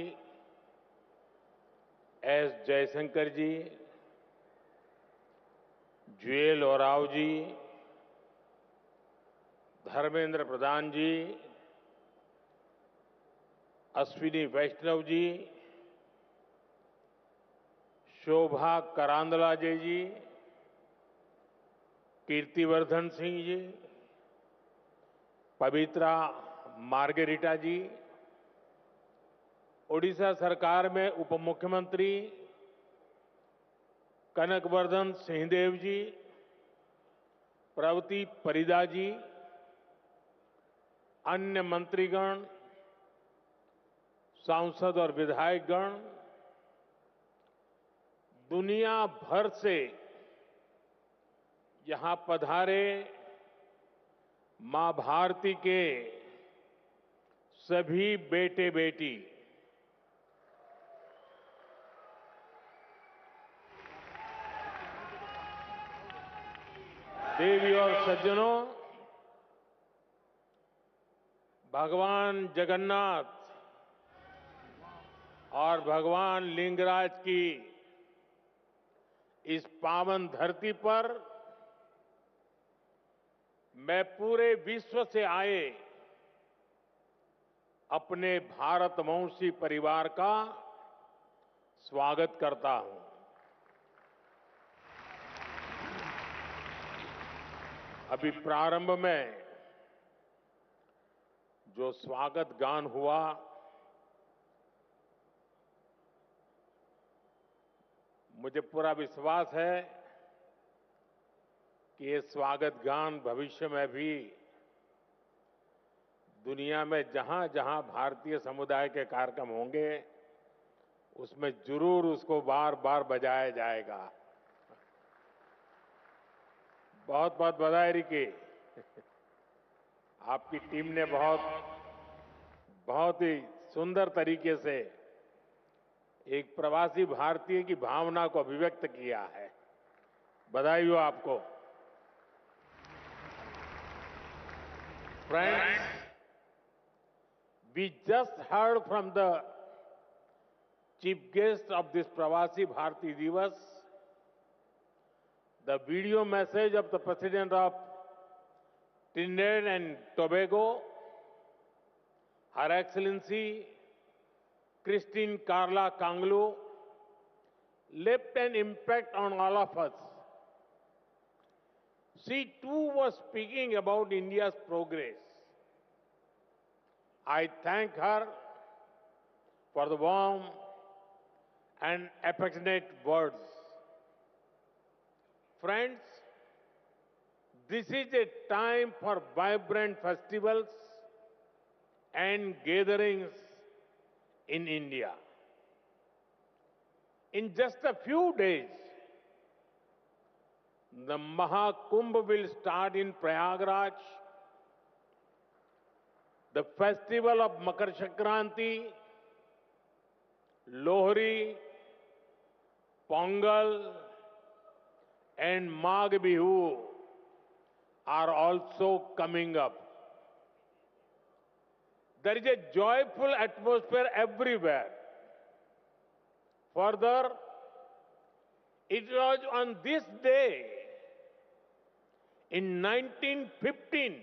एस जयशंकर जी, जुएल ओराव जी, धर्मेंद्र प्रधान जी, अश्विनी वैष्णव जी, शोभा करांदलाजे जी, कीर्तिवर्धन सिंह जी, पवित्रा मार्गेरिटा जी, ओडिशा सरकार में उप मुख्यमंत्री कनकवर्धन सिंहदेव जी, प्रवती परिदा जी, अन्य मंत्रीगण, सांसद और विधायकगण, दुनिया भर से यहां पधारे मां भारती के सभी बेटे बेटी, देवी और सज्जनों, भगवान जगन्नाथ और भगवान लिंगराज की इस पावन धरती पर मैं पूरे विश्व से आए अपने भारतवंशी परिवार का स्वागत करता हूं। अभी प्रारंभ में जो स्वागत गान हुआ, मुझे पूरा विश्वास है कि ये स्वागत गान भविष्य में भी दुनिया में जहां जहां भारतीय समुदाय के कार्यक्रम होंगे उसमें जरूर उसको बार बार बजाया जाएगा। बहुत बहुत बधाई रिकी। आपकी टीम ने बहुत ही सुंदर तरीके से एक प्रवासी भारतीय की भावना को अभिव्यक्त किया है। बधाई हो आपको। Friends, we just heard from the chief guest of this Pravasi Bharati Divas the video message of the President of Trinidad and Tobago, Her Excellency Christine Carla Kanglu, left an impact on all of us. She too was speaking about India's progress. I thank her for the warm and affectionate words. Friends, this is a time for vibrant festivals and gatherings in India. In just a few days, the Mahakumbh will start in Prayagraj. The festival of Makar Sankranti, Lohri, Pongal, and Magh Bihu are also coming up. There is a joyful atmosphere everywhere. Further, it was on this day in 1915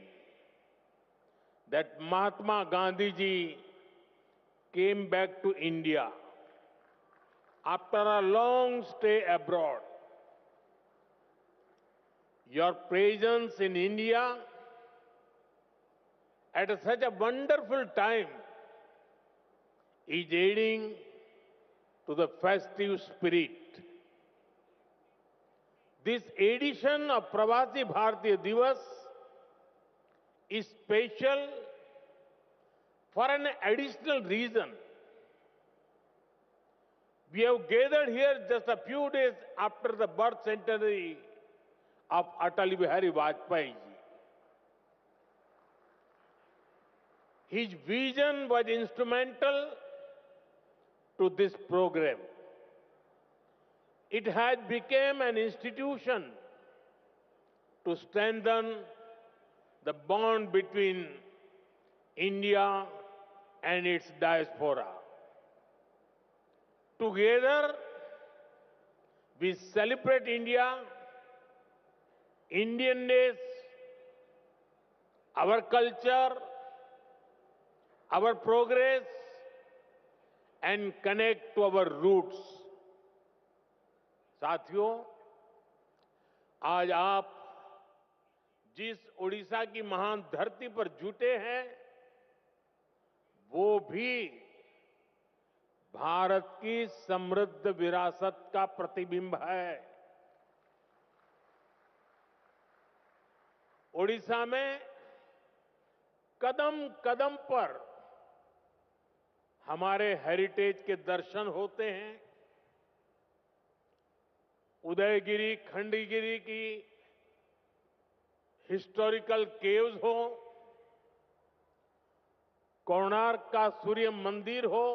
that Mahatma Gandhi ji came back to India after a long stay abroad. Your presence in India at such a wonderful time is aiding to the festive spirit. This edition of Pravasi Bharatiya Divas is special for an additional reason. We have gathered here just a few days after the birth centenary of Atal Bihari Vajpayee ji. His vision was instrumental to this program. It has become an institution to strengthen the bond between India and its diaspora. Together, we celebrate India, Indianness, our culture, our progress, and connect to our roots. साथियों, आज आप जिस ओडिशा की महान धरती पर जुटे हैं, वो भी भारत की समृद्ध विरासत का प्रतिबिंब है। ओडिशा में कदम कदम पर हमारे हेरिटेज के दर्शन होते हैं। उदयगिरी, खंडगिरी की हिस्टोरिकल केव्स हो, कोणार्क का सूर्य मंदिर हो,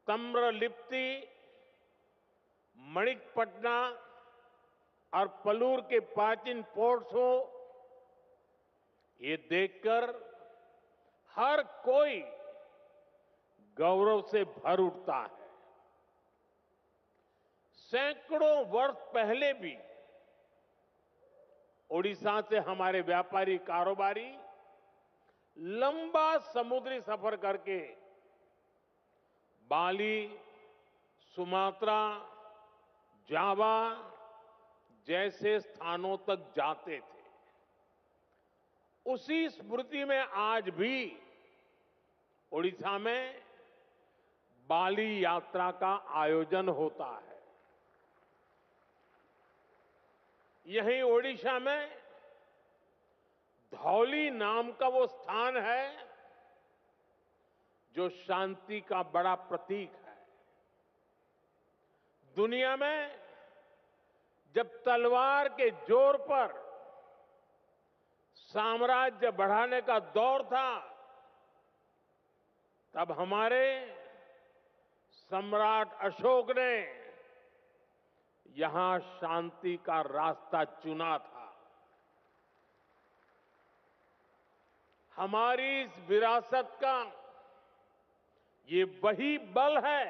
ताम्रलिप्ति, मणिकपटना, और पलूर के प्राचीन पोर्ट्स हो, ये देखकर हर कोई गौरव से भर उठता है। सैकड़ों वर्ष पहले भी ओडिशा से हमारे व्यापारी कारोबारी लंबा समुद्री सफर करके बाली, सुमात्रा, जावा जैसे स्थानों तक जाते थे। उसी स्मृति में आज भी ओडिशा में बाली यात्रा का आयोजन होता है। यहीं ओडिशा में धौली नाम का वो स्थान है जो शांति का बड़ा प्रतीक है। दुनिया में जब तलवार के जोर पर साम्राज्य बढ़ाने का दौर था, तब हमारे सम्राट अशोक ने यहां शांति का रास्ता चुना था। हमारी इस विरासत का ये वही बल है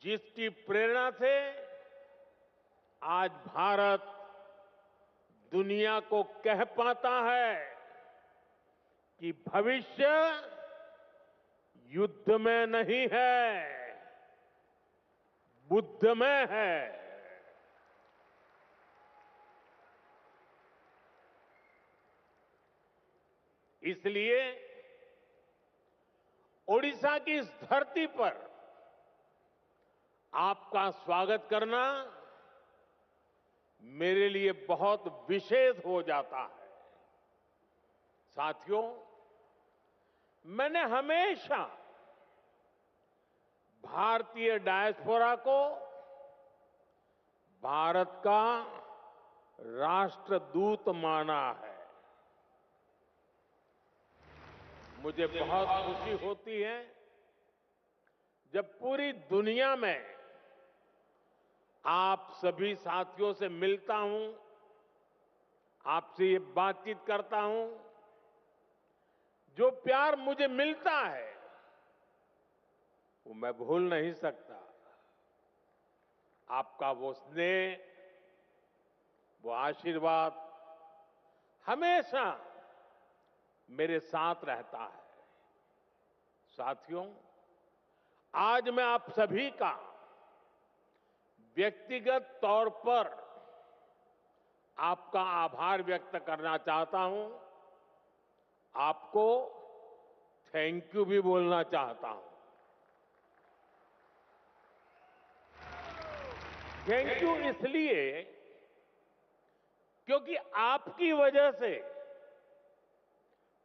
जिसकी प्रेरणा से आज भारत दुनिया को कह पाता है कि भविष्य युद्ध में नहीं है, बुद्ध में है। इसलिए ओडिशा की इस धरती पर आपका स्वागत करना मेरे लिए बहुत विशेष हो जाता है। साथियों, मैंने हमेशा भारतीय डायस्पोरा को भारत का राष्ट्रदूत माना है। मुझे बहुत खुशी होती है जब पूरी दुनिया में आप सभी साथियों से मिलता हूं, आपसे ये बातचीत करता हूं। जो प्यार मुझे मिलता है वो मैं भूल नहीं सकता। आपका वो स्नेह, वो आशीर्वाद हमेशा मेरे साथ रहता है। साथियों, आज मैं आप सभी का व्यक्तिगत तौर पर आपका आभार व्यक्त करना चाहता हूं। आपको थैंक यू भी बोलना चाहता हूं। थैंक यू इसलिए क्योंकि आपकी वजह से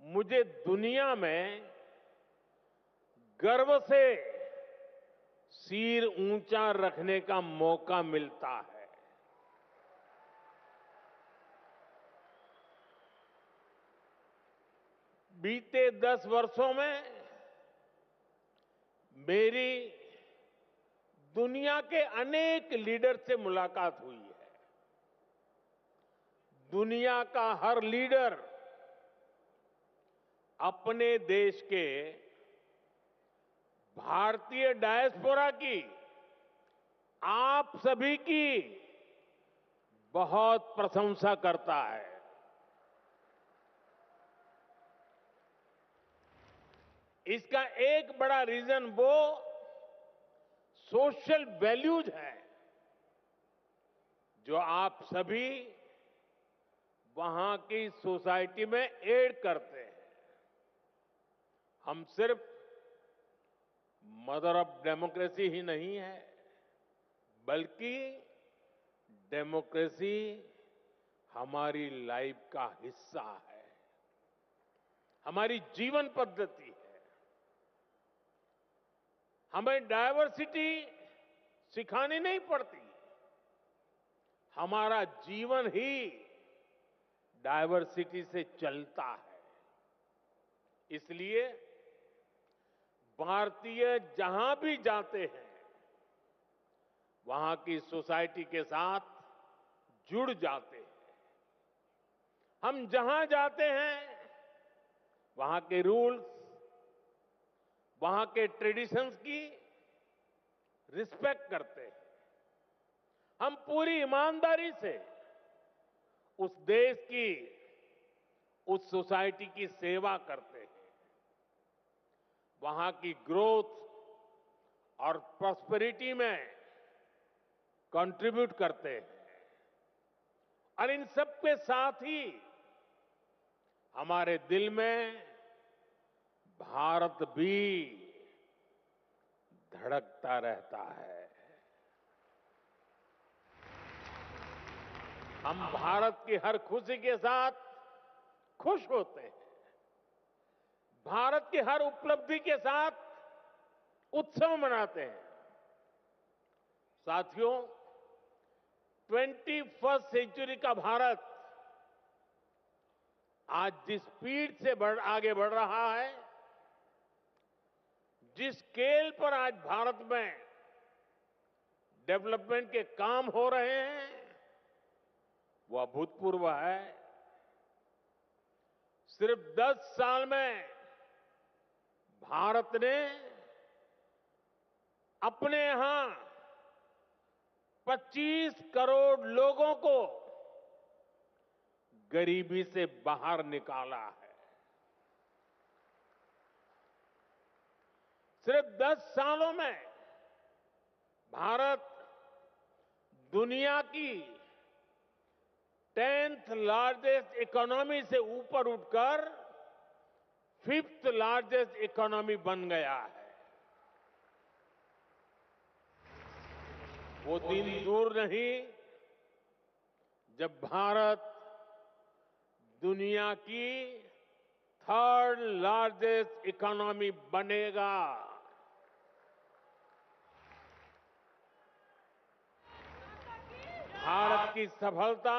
मुझे दुनिया में गर्व से सिर ऊंचा रखने का मौका मिलता है। बीते 10 वर्षों में मेरी दुनिया के अनेक लीडर से मुलाकात हुई है। दुनिया का हर लीडर अपने देश के भारतीय डायस्पोरा की, आप सभी की बहुत प्रशंसा करता है। इसका एक बड़ा रीजन वो सोशल वैल्यूज है जो आप सभी वहां की सोसाइटी में ऐड करते हैं। हम सिर्फ मदर ऑफ डेमोक्रेसी ही नहीं है, बल्कि डेमोक्रेसी हमारी लाइफ का हिस्सा है, हमारी जीवन पद्धति है। हमें डायवर्सिटी सिखानी नहीं पड़ती, हमारा जीवन ही डायवर्सिटी से चलता है। इसलिए भारतीय जहां भी जाते हैं, वहां की सोसाइटी के साथ जुड़ जाते हैं। हम जहां जाते हैं वहां के रूल्स, वहां के ट्रेडिशंस की रिस्पेक्ट करते हैं। हम पूरी ईमानदारी से उस देश की, उस सोसाइटी की सेवा करते हैं। वहां की ग्रोथ और प्रॉस्पेरिटी में कंट्रीब्यूट करते हैं। और इन सब के साथ ही हमारे दिल में भारत भी धड़कता रहता है। हम भारत की हर खुशी के साथ खुश होते हैं। भारत की हर उपलब्धि के साथ उत्सव मनाते हैं। साथियों, 21st सेंचुरी का भारत आज जिस स्पीड से आगे बढ़ रहा है, जिस स्केल पर आज भारत में डेवलपमेंट के काम हो रहे हैं, वो अभूतपूर्व है। सिर्फ 10 साल में भारत ने अपने यहां 25 करोड़ लोगों को गरीबी से बाहर निकाला है। सिर्फ 10 सालों में भारत दुनिया की 10th लार्जेस्ट इकोनॉमी से ऊपर उठकर 5th लार्जेस्ट इकोनॉमी बन गया है। वो दिन दूर नहीं जब भारत दुनिया की 3rd लार्जेस्ट इकोनॉमी बनेगा। भारत की सफलता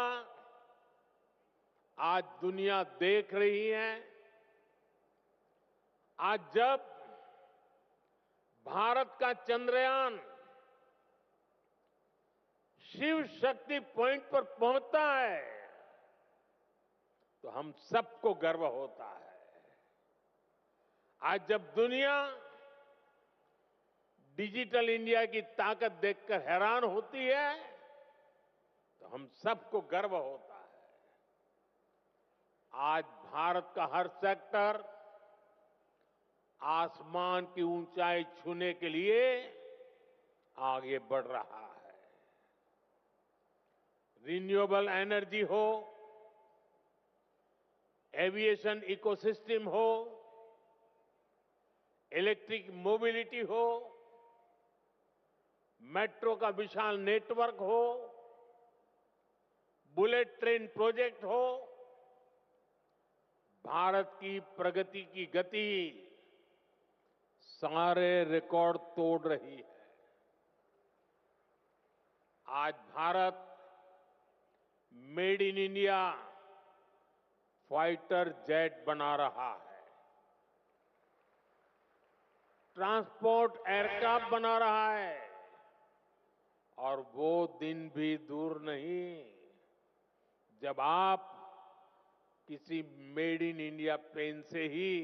आज दुनिया देख रही है। आज जब भारत का चंद्रयान शिव शक्ति पॉइंट पर पहुंचता है तो हम सबको गर्व होता है। आज जब दुनिया डिजिटल इंडिया की ताकत देखकर हैरान होती है तो हम सबको गर्व होता है। आज भारत का हर सेक्टर आसमान की ऊंचाई छूने के लिए आगे बढ़ रहा है। रिन्यूएबल एनर्जी हो, एविएशन इकोसिस्टम हो, इलेक्ट्रिक मोबिलिटी हो, मेट्रो का विशाल नेटवर्क हो, बुलेट ट्रेन प्रोजेक्ट हो, भारत की प्रगति की गति सारे रिकॉर्ड तोड़ रही है। आज Bharat made in India fighter jet बना रहा है, ट्रांसपोर्ट एयरक्राफ्ट बना रहा है, और वो दिन भी दूर नहीं जब आप किसी मेड इन इंडिया प्लेन से ही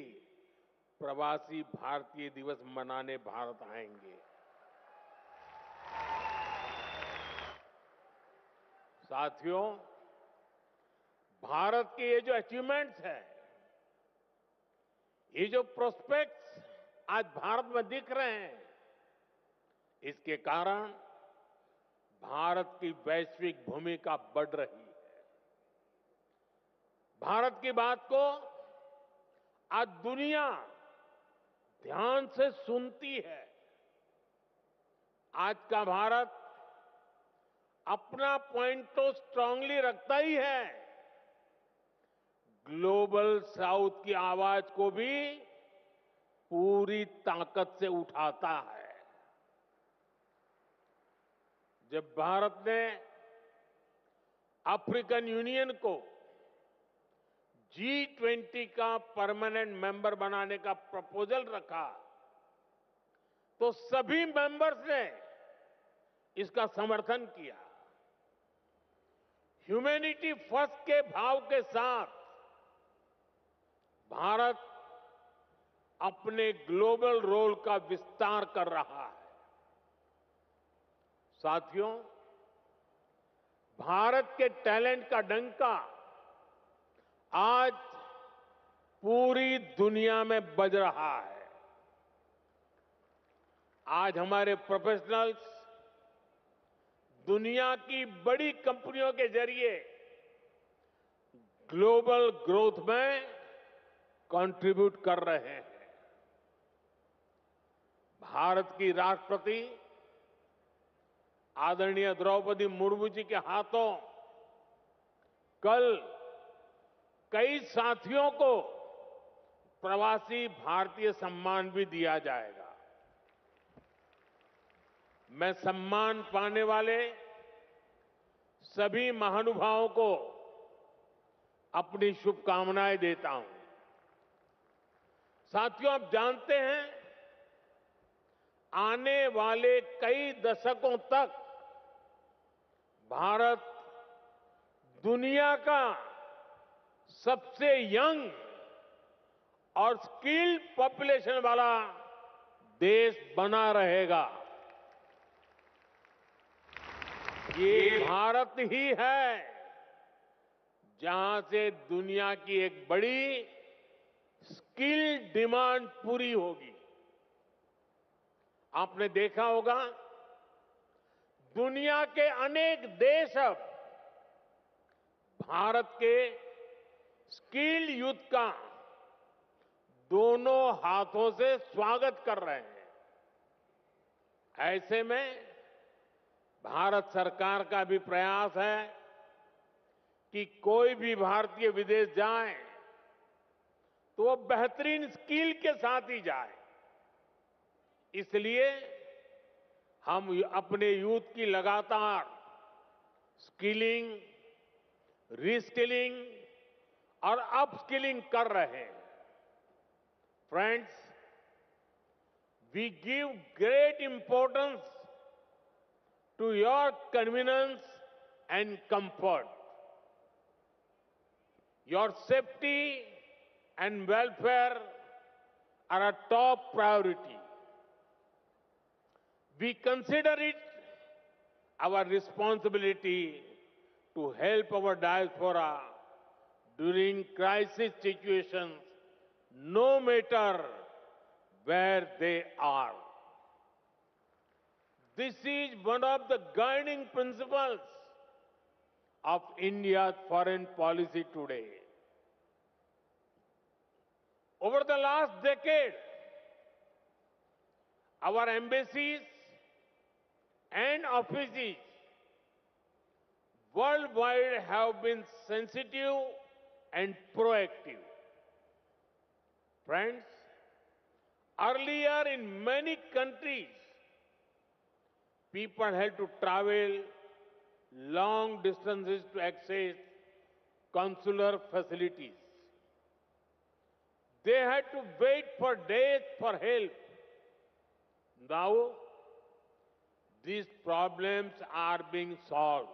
प्रवासी भारतीय दिवस मनाने भारत आएंगे। साथियों, भारत के ये जो अचीवमेंट्स हैं, ये जो प्रोस्पेक्ट्स आज भारत में दिख रहे हैं, इसके कारण भारत की वैश्विक भूमिका बढ़ रही है। भारत की बात को आज दुनिया ध्यान से सुनती है। आज का भारत अपना पॉइंट तो स्ट्रांगली रखता ही है, ग्लोबल साउथ की आवाज को भी पूरी ताकत से उठाता है। जब भारत ने अफ्रीकन यूनियन को G20 का परमानेंट मेंबर बनाने का प्रपोजल रखा तो सभी मेंबर्स ने इसका समर्थन किया। ह्यूमैनिटी फर्स्ट के भाव के साथ भारत अपने ग्लोबल रोल का विस्तार कर रहा है। साथियों, भारत के टैलेंट का डंका आज पूरी दुनिया में बज रहा है। आज हमारे प्रोफेशनल्स दुनिया की बड़ी कंपनियों के जरिए ग्लोबल ग्रोथ में कंट्रीब्यूट कर रहे हैं। भारत की राष्ट्रपति आदरणीय द्रौपदी मुर्मू जी के हाथों कल कई साथियों को प्रवासी भारतीय सम्मान भी दिया जाएगा। मैं सम्मान पाने वाले सभी महानुभावों को अपनी शुभकामनाएं देता हूं। साथियों, आप जानते हैं, आने वाले कई दशकों तक भारत दुनिया का सबसे यंग और स्किल्ड पॉपुलेशन वाला देश बना रहेगा। ये भारत ही है जहां से दुनिया की एक बड़ी स्किल डिमांड पूरी होगी। आपने देखा होगा, दुनिया के अनेक देश अब भारत के स्किल्ड यूथ का दोनों हाथों से स्वागत कर रहे हैं। ऐसे में भारत सरकार का भी प्रयास है कि कोई भी भारतीय विदेश जाए तो वो बेहतरीन स्किल के साथ ही जाए। इसलिए हम अपने यूथ की लगातार स्किलिंग, रीस्किलिंग और अपस्किलिंग कर रहे हैं। Friends, we give great importance to your convenience and comfort. Your safety and welfare are a top priority. We consider it our responsibility to help our diaspora during crisis situations, no matter where they are. This is one of the guiding principles of India's foreign policy today. Over the last decade, our embassies and offices worldwide have been sensitive and proactive. Friends, earlier in many countries, people had to travel long distances to access consular facilities. They had to wait for days for help. Now, these problems are being solved.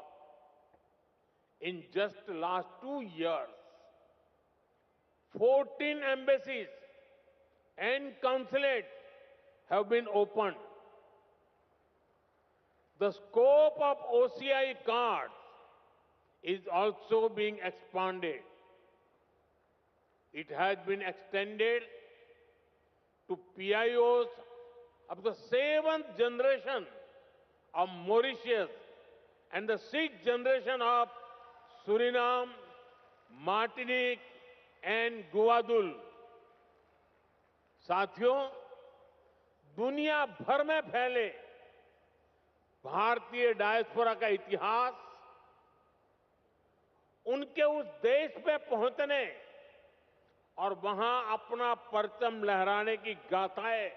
In just the last 2 years, 14 embassies and consulates have been opened. The scope of OCI cards is also being expanded. It has been extended to PIOs of the 7th generation of Mauritius and the 6th generation of Suriname, Martinique and Guadeloupe. साथियों, दुनिया भर में फैले भारतीय diaspora का इतिहास उनके उस देश में पहुंचने और वहां अपना परचम लहराने की गाथाएं,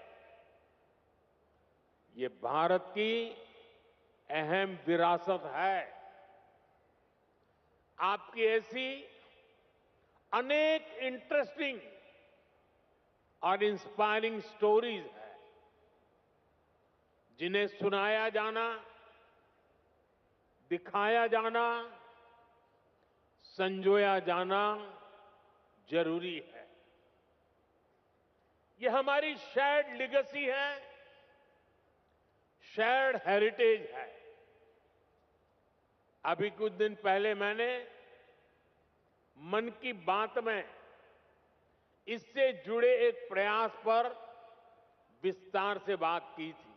ये भारत की अहम विरासत है। आपकी ऐसी अनेक इंटरेस्टिंग और इंस्पायरिंग स्टोरीज है जिन्हें सुनाया जाना, दिखाया जाना संजोया जाना जरूरी है। ये हमारी शेयर्ड लेगेसी है, शेयर्ड हेरिटेज है। अभी कुछ दिन पहले मैंने मन की बात में इससे जुड़े एक प्रयास पर विस्तार से बात की थी।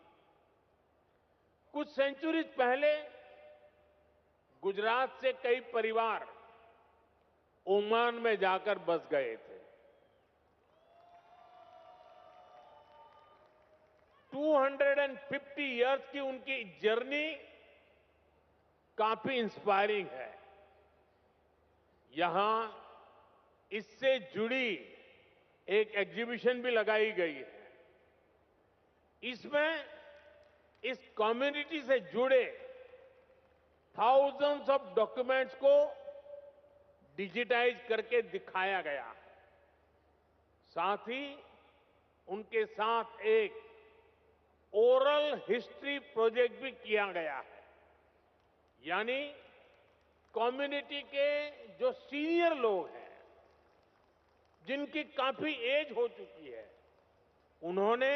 कुछ सेंचुरीज पहले गुजरात से कई परिवार ओमान में जाकर बस गए थे। 250 इयर्स की उनकी जर्नी काफी इंस्पायरिंग है। यहां इससे जुड़ी एक एग्जीबिशन भी लगाई गई है। इसमें इस कम्युनिटी से जुड़े थाउजेंड्स ऑफ डॉक्यूमेंट्स को डिजिटाइज करके दिखाया गया है। साथ ही उनके साथ एक ओरल हिस्ट्री प्रोजेक्ट भी किया गया है। यानी कम्युनिटी के जो सीनियर लोग हैं, जिनकी काफी एज हो चुकी है, उन्होंने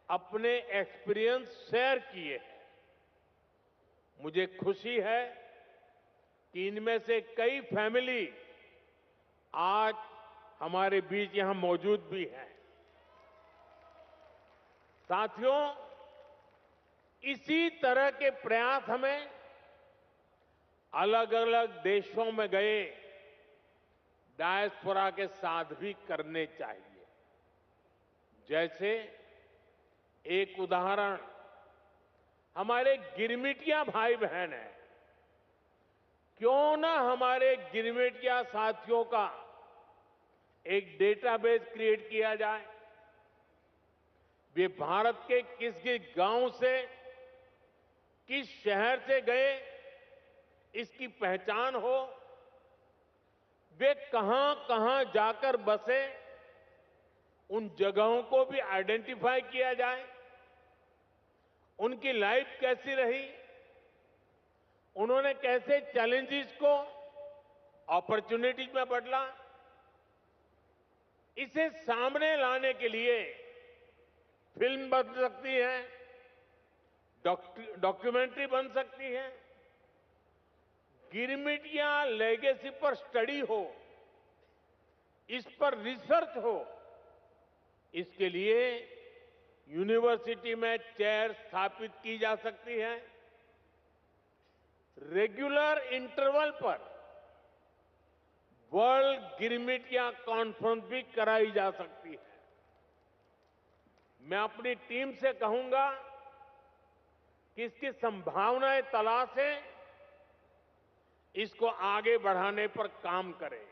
अपने एक्सपीरियंस शेयर किए हैं। मुझे खुशी है कि इनमें से कई फैमिली आज हमारे बीच यहां मौजूद भी हैं। साथियों, इसी तरह के प्रयास हमें अलग अलग देशों में गए डायस्पोरा के साथ भी करने चाहिए। जैसे एक उदाहरण हमारे गिरमिटिया भाई बहन हैं। क्यों ना हमारे गिरमिटिया साथियों का एक डेटाबेस क्रिएट किया जाए। वे भारत के किस किस गांव से, किस शहर से गए, इसकी पहचान हो। वे कहां कहां जाकर बसे, उन जगहों को भी आइडेंटिफाई किया जाए। उनकी लाइफ कैसी रही, उन्होंने कैसे चैलेंजेस को अपॉर्चुनिटीज में बदला। इसे सामने लाने के लिए फिल्म बन सकती है, डॉक्यूमेंट्री बन सकती है, गिरमिटिया लेगेसी पर स्टडी हो, इस पर रिसर्च हो। इसके लिए यूनिवर्सिटी में चेयर स्थापित की जा सकती है। रेगुलर इंटरवल पर वर्ल्ड गिरमिटिया कॉन्फ्रेंस भी कराई जा सकती है। मैं अपनी टीम से कहूंगा कि इसकी संभावनाएं तलाशें, इसको आगे बढ़ाने पर काम करें।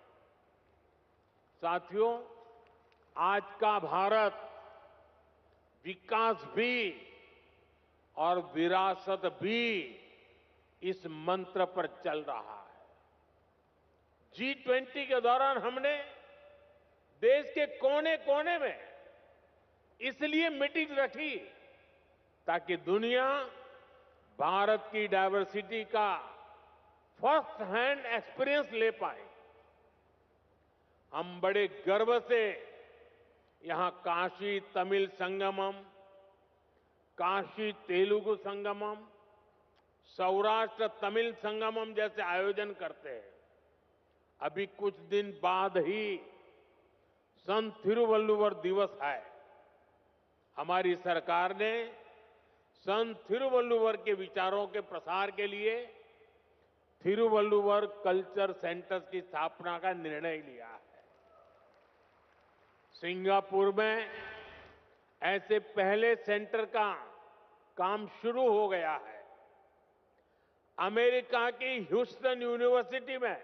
साथियों, आज का भारत विकास भी और विरासत भी इस मंत्र पर चल रहा है। G20 के दौरान हमने देश के कोने कोने में इसलिए मीटिंग रखी ताकि दुनिया भारत की डायवर्सिटी का फर्स्ट हैंड एक्सपीरियंस ले पाए। हम बड़े गर्व से यहां काशी तमिल संगमम, काशी तेलुगु संगमम, सौराष्ट्र तमिल संगमम जैसे आयोजन करते हैं। अभी कुछ दिन बाद ही संत थिरुवल्लुवर दिवस है। हमारी सरकार ने संत थिरुवल्लुवर के विचारों के प्रसार के लिए थिरुवल्लुवर कल्चर सेंटर्स की स्थापना का निर्णय लिया है। सिंगापुर में ऐसे पहले सेंटर का काम शुरू हो गया है। अमेरिका की ह्यूस्टन यूनिवर्सिटी में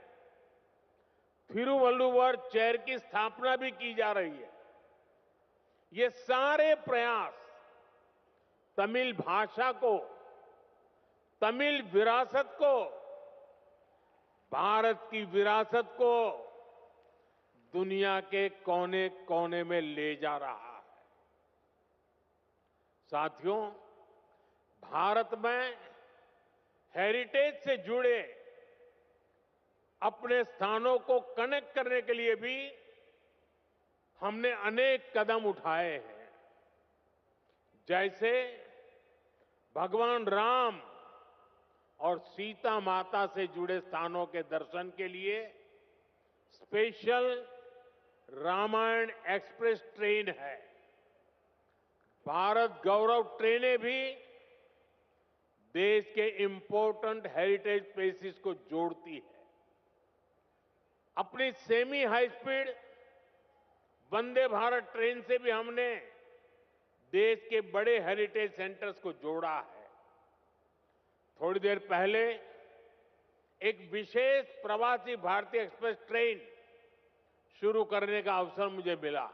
थिरुवल्लुवर चेयर की स्थापना भी की जा रही है। ये सारे प्रयास तमिल भाषा को, तमिल विरासत को, भारत की विरासत को दुनिया के कोने कोने में ले जा रहा है। साथियों, भारत में हेरिटेज से जुड़े अपने स्थानों को कनेक्ट करने के लिए भी हमने अनेक कदम उठाए हैं। जैसे भगवान राम और सीता माता से जुड़े स्थानों के दर्शन के लिए स्पेशल रामायण एक्सप्रेस ट्रेन है। भारत गौरव ट्रेनें भी देश के इंपॉर्टेंट हेरिटेज प्लेसेस को जोड़ती है। अपनी semi high speed Vande Bharat train से भी हमने देश के बड़े हेरिटेज सेंटर्स को जोड़ा है। थोड़ी देर पहले एक विशेष प्रवासी भारतीय एक्सप्रेस ट्रेन शुरू करने का अवसर मुझे मिला।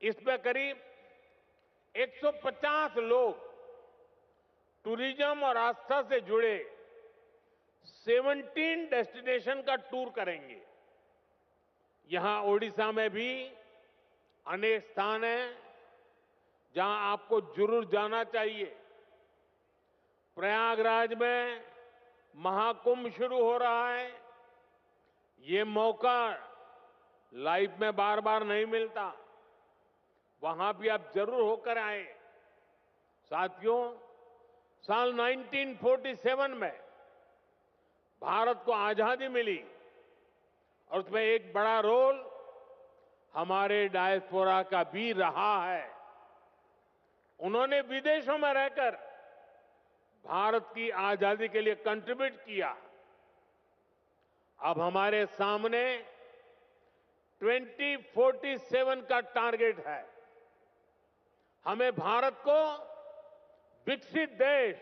इसमें करीब 150 लोग टूरिज्म और आस्था से जुड़े 17 डेस्टिनेशन का टूर करेंगे। यहां ओडिशा में भी अनेक स्थान हैं जहां आपको जरूर जाना चाहिए। प्रयागराज में महाकुंभ शुरू हो रहा है। ये मौका लाइफ में बार बार नहीं मिलता। वहां भी आप जरूर होकर आए। साथियों, साल 1947 में भारत को आजादी मिली और उसमें एक बड़ा रोल हमारे डायस्पोरा का भी रहा है। उन्होंने विदेशों में रहकर भारत की आजादी के लिए कंट्रीब्यूट किया। अब हमारे सामने 2047 का टारगेट है। हमें भारत को विकसित देश,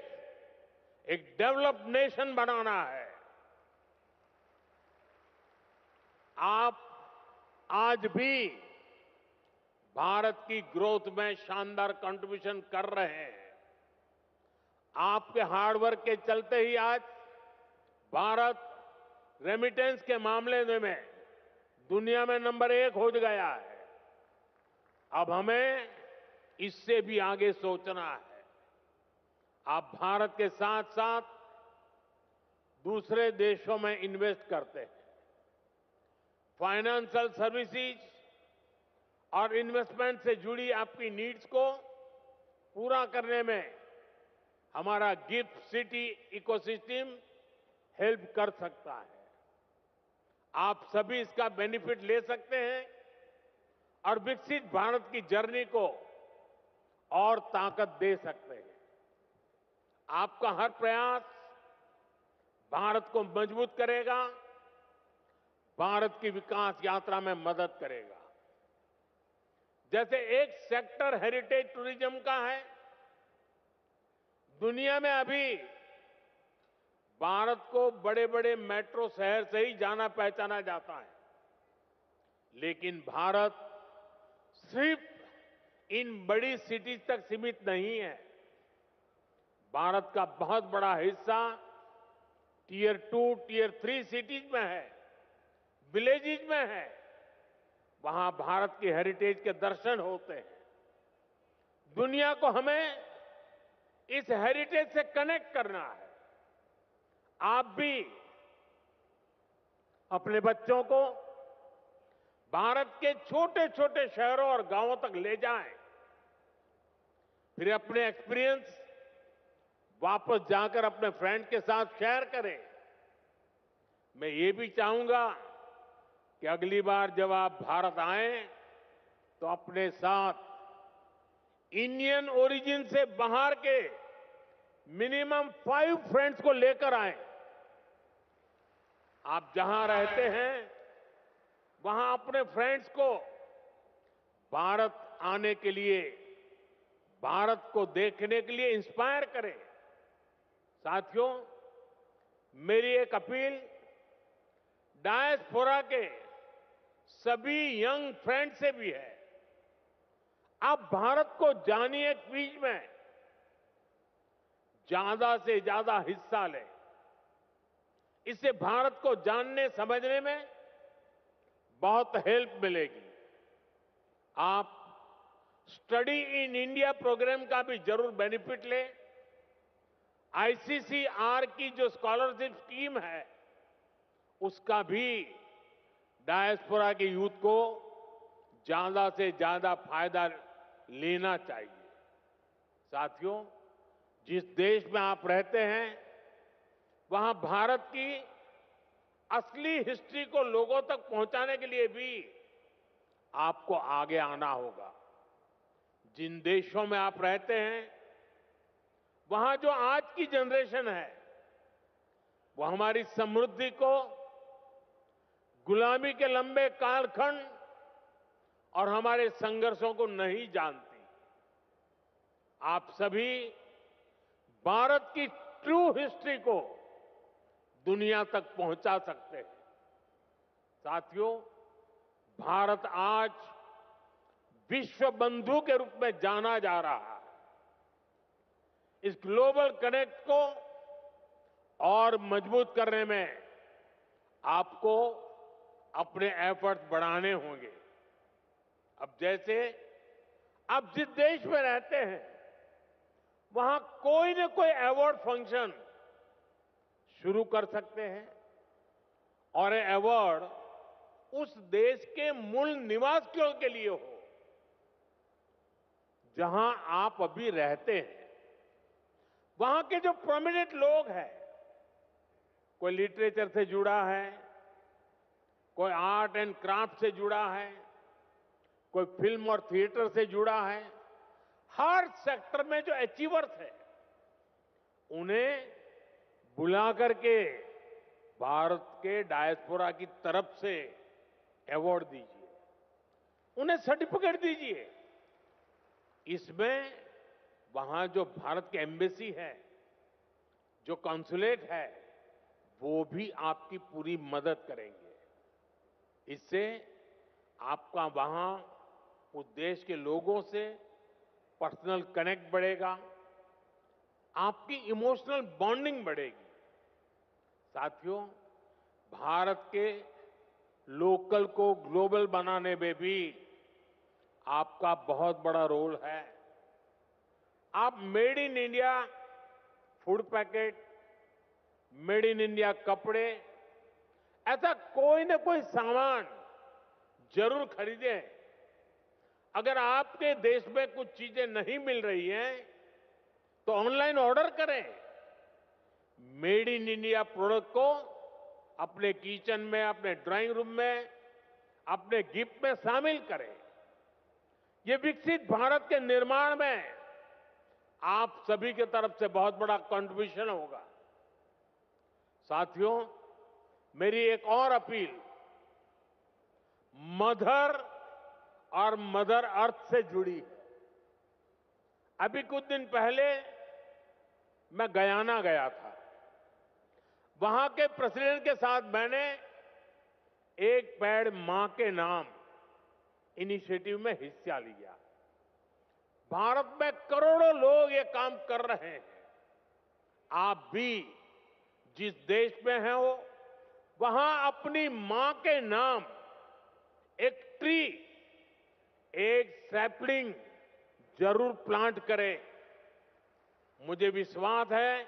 एक डेवलप्ड नेशन बनाना है। आप आज भी भारत की ग्रोथ में शानदार कंट्रीब्यूशन कर रहे हैं। आपके हार्डवर्क के चलते ही आज भारत रेमिटेंस के मामले में दुनिया में नंबर 1 हो गया है। अब हमें इससे भी आगे सोचना है। आप भारत के साथ साथ दूसरे देशों में इन्वेस्ट करते हैं। फाइनेंशियल सर्विसेज और इन्वेस्टमेंट से जुड़ी आपकी नीड्स को पूरा करने में हमारा गिफ्ट सिटी इकोसिस्टम हेल्प कर सकता है। आप सभी इसका बेनिफिट ले सकते हैं और विकसित भारत की जर्नी को और ताकत दे सकते हैं। आपका हर प्रयास भारत को मजबूत करेगा, भारत की विकास यात्रा में मदद करेगा। जैसे एक सेक्टर हेरिटेज टूरिज्म का है। दुनिया में अभी भारत को बड़े बड़े मेट्रो शहर से ही जाना पहचाना जाता है, लेकिन भारत सिर्फ इन बड़ी सिटीज तक सीमित नहीं है। भारत का बहुत बड़ा हिस्सा टियर 2, टियर 3 सिटीज में है, विलेजेज में है। वहां भारत की हेरिटेज के दर्शन होते हैं। दुनिया को हमें इस हेरिटेज से कनेक्ट करना है। आप भी अपने बच्चों को भारत के छोटे छोटे शहरों और गांवों तक ले जाएं, फिर अपने एक्सपीरियंस वापस जाकर अपने फ्रेंड के साथ शेयर करें। मैं ये भी चाहूंगा कि अगली बार जब आप भारत आएं तो अपने साथ इंडियन ओरिजिन से बाहर के मिनिमम 5 फ्रेंड्स को लेकर आएं। आप जहां रहते हैं वहां अपने फ्रेंड्स को भारत आने के लिए, भारत को देखने के लिए इंस्पायर करें। साथियों, मेरी एक अपील डायस्पोरा के सभी यंग फ्रेंड से भी है। आप भारत को जानिए, क्विज में ज्यादा से ज्यादा हिस्सा लें। इससे भारत को जानने समझने में बहुत हेल्प मिलेगी। आप स्टडी इन इंडिया प्रोग्राम का भी जरूर बेनिफिट लें। आईसीसीआर की जो स्कॉलरशिप स्कीम है उसका भी डायस्पोरा के यूथ को ज्यादा से ज्यादा फायदा लेना चाहिए। साथियों, जिस देश में आप रहते हैं वहां भारत की असली हिस्ट्री को लोगों तक पहुंचाने के लिए भी आपको आगे आना होगा। जिन देशों में आप रहते हैं वहां जो आज की जनरेशन है वो हमारी समृद्धि को, गुलामी के लंबे कालखंड और हमारे संघर्षों को नहीं जानती। आप सभी भारत की ट्रू हिस्ट्री को दुनिया तक पहुंचा सकते हैं। साथियों, भारत आज विश्व बंधु के रूप में जाना जा रहा है। इस ग्लोबल कनेक्ट को और मजबूत करने में आपको अपने एफर्ट्स बढ़ाने होंगे। अब जैसे आप जिस देश में रहते हैं वहां कोई न कोई अवार्ड फंक्शन शुरू कर सकते हैं और ये अवार्ड उस देश के मूल निवासियों के लिए हो जहां आप अभी रहते हैं। वहां के जो प्रोमिनेंट लोग हैं, कोई लिटरेचर से जुड़ा है, कोई आर्ट एंड क्राफ्ट से जुड़ा है, कोई फिल्म और थिएटर से जुड़ा है, हर सेक्टर में जो अचीवर्स है उन्हें बुला करके भारत के डायस्पोरा की तरफ से अवार्ड दीजिए, उन्हें सर्टिफिकेट दीजिए। इसमें वहां जो भारत के एम्बेसी है, जो कॉन्सुलेट है, वो भी आपकी पूरी मदद करेंगे। इससे आपका वहां उस देश के लोगों से पर्सनल कनेक्ट बढ़ेगा, आपकी इमोशनल बॉन्डिंग बढ़ेगी। साथियों, भारत के लोकल को ग्लोबल बनाने में भी आपका बहुत बड़ा रोल है। आप made in India food packet, made in India कपड़े, ऐसा कोई ना कोई सामान जरूर खरीदें। अगर आपके देश में कुछ चीजें नहीं मिल रही हैं तो ऑनलाइन ऑर्डर करें। मेड इन इंडिया प्रोडक्ट को अपने किचन में, अपने ड्राइंग रूम में, अपने गिफ्ट में शामिल करें। ये विकसित भारत के निर्माण में आप सभी की तरफ से बहुत बड़ा कंट्रीब्यूशन होगा। साथियों, मेरी एक और अपील मदर और मदर अर्थ से जुड़ी है। अभी कुछ दिन पहले मैं गयाना गया था। वहां के प्रेसिडेंट के साथ मैंने एक पेड़ मां के नाम इनिशिएटिव में हिस्सा लिया। भारत में करोड़ों लोग ये काम कर रहे हैं। आप भी जिस देश में हैं हो वहां अपनी मां के नाम एक ट्री, एक सैपलिंग जरूर प्लांट करें। मुझे विश्वास है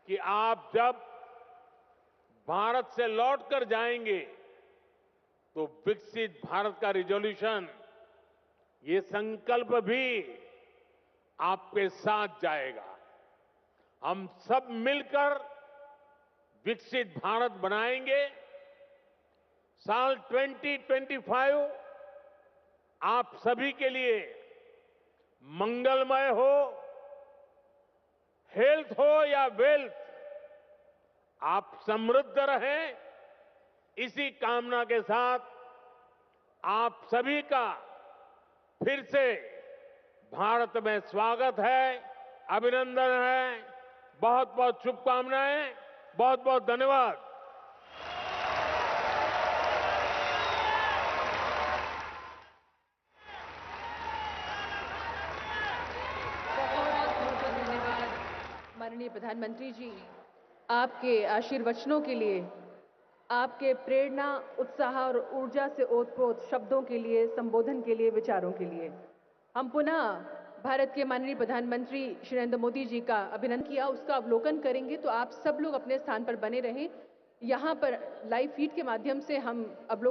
कि आप जब भारत से लौटकर जाएंगे तो विकसित भारत का रिजोल्यूशन, ये संकल्प भी आपके साथ जाएगा। हम सब मिलकर विकसित भारत बनाएंगे। साल 2025 आप सभी के लिए मंगलमय हो, हेल्थ हो या वेल्थ, आप समृद्ध रहें, इसी कामना के साथ आप सभी का फिर से भारत में स्वागत है, अभिनंदन है। बहुत बहुत शुभकामनाएं, बहुत बहुत धन्यवाद। माननीय प्रधानमंत्री जी, आपके आशीर्वचनों के लिए, आपके प्रेरणा, उत्साह और ऊर्जा से ओतप्रोत शब्दों के लिए, संबोधन के लिए, विचारों के लिए हम पुनः भारत के माननीय प्रधानमंत्री श्री नरेंद्र मोदी जी का अभिनंदन किया, उसका अवलोकन करेंगे। तो आप सब लोग अपने स्थान पर बने रहें। यहाँ पर लाइव फीड के माध्यम से हम अब लोग